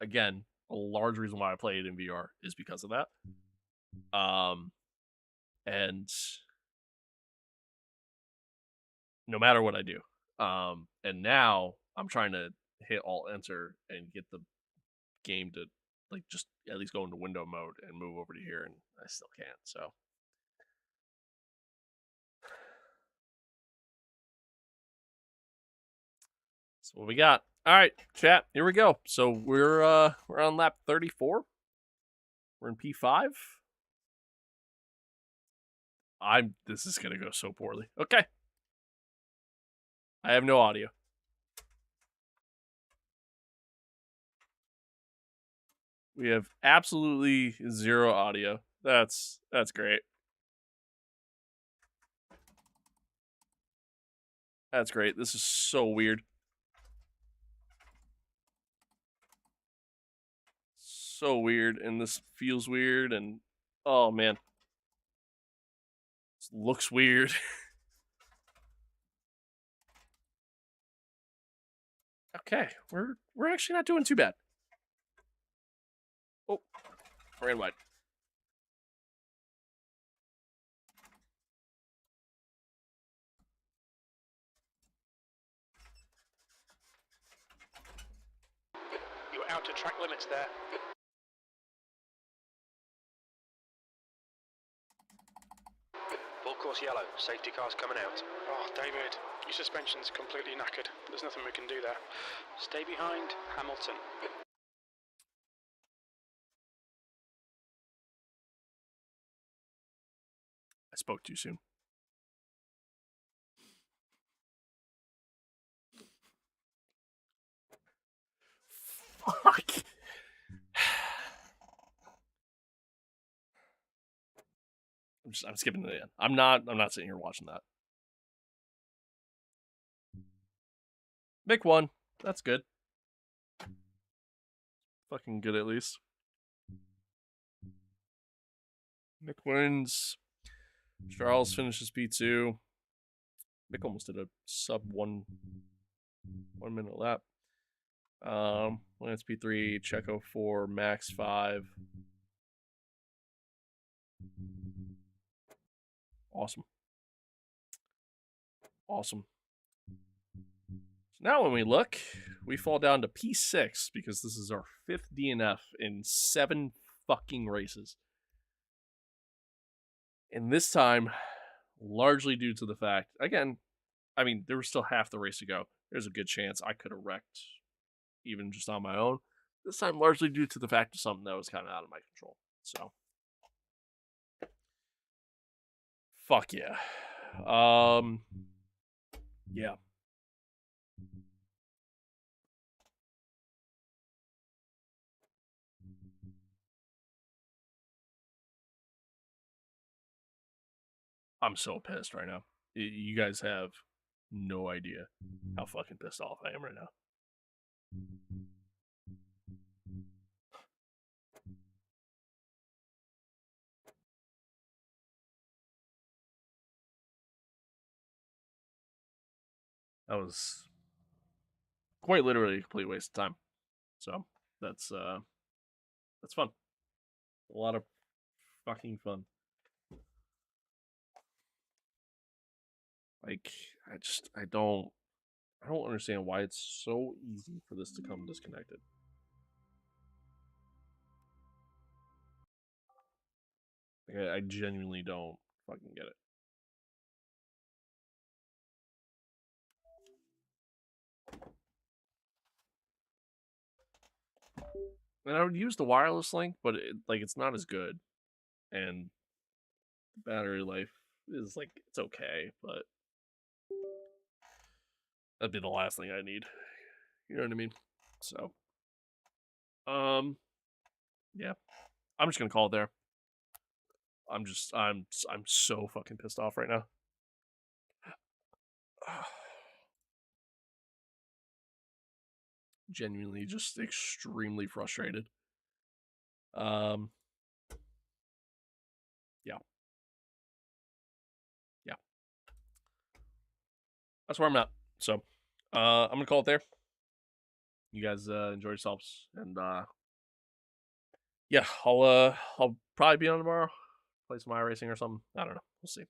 Speaker 1: again, a large reason why I play it in VR is because of that. And no matter what I do, and now I'm trying to hit Alt Enter and get the game to like just at least go into window mode and move over to here, and I still can't. So that's what we got. All right, chat. Here we go. So we're on lap 34. We're in P5. This is gonna go so poorly. Okay. I have no audio. We have absolutely zero audio. That's great. That's great. This is so weird. So weird, and this feels weird, and oh man. This looks weird. Okay, we're actually not doing too bad. Oh, ran wide.
Speaker 2: out to track limits there.
Speaker 3: Full course yellow, safety car's coming out.
Speaker 2: Oh, David, your suspension's completely knackered. There's nothing we can do there. Stay behind, Hamilton.
Speaker 1: I spoke too soon. Fuck. I'm skipping it in. I'm not sitting here watching that. Mick won. That's good. Fucking good at least. Mick wins. Charles finishes P2. Mick almost did a sub 1 minute lap. Lance P3, Checo 4, Max 5. Awesome. Awesome. So now when we look, we fall down to P6 because this is our 5th DNF in 7 fucking races. And this time, largely due to the fact, again, I mean, there was still half the race to go. There's a good chance I could have wrecked even just on my own. This time, largely due to the fact of something that was kind of out of my control. So, fuck yeah. Yeah. I'm so pissed right now. You guys have no idea how fucking pissed off I am right now. That was quite literally a complete waste of time. So that's fun. A lot of fucking fun. Like I don't understand why it's so easy for this to come disconnected. Like, I genuinely don't fucking get it. And I would use the wireless link, but it's not as good. And the battery life is it's okay, but that'd be the last thing I need. You know what I mean? So, yeah, I'm just gonna call it there. I'm so fucking pissed off right now. Genuinely, just extremely frustrated. Yeah. That's where I'm at. So, I'm gonna call it there. You guys enjoy yourselves, and yeah, I'll probably be on tomorrow, play some iRacing or something. I don't know. We'll see.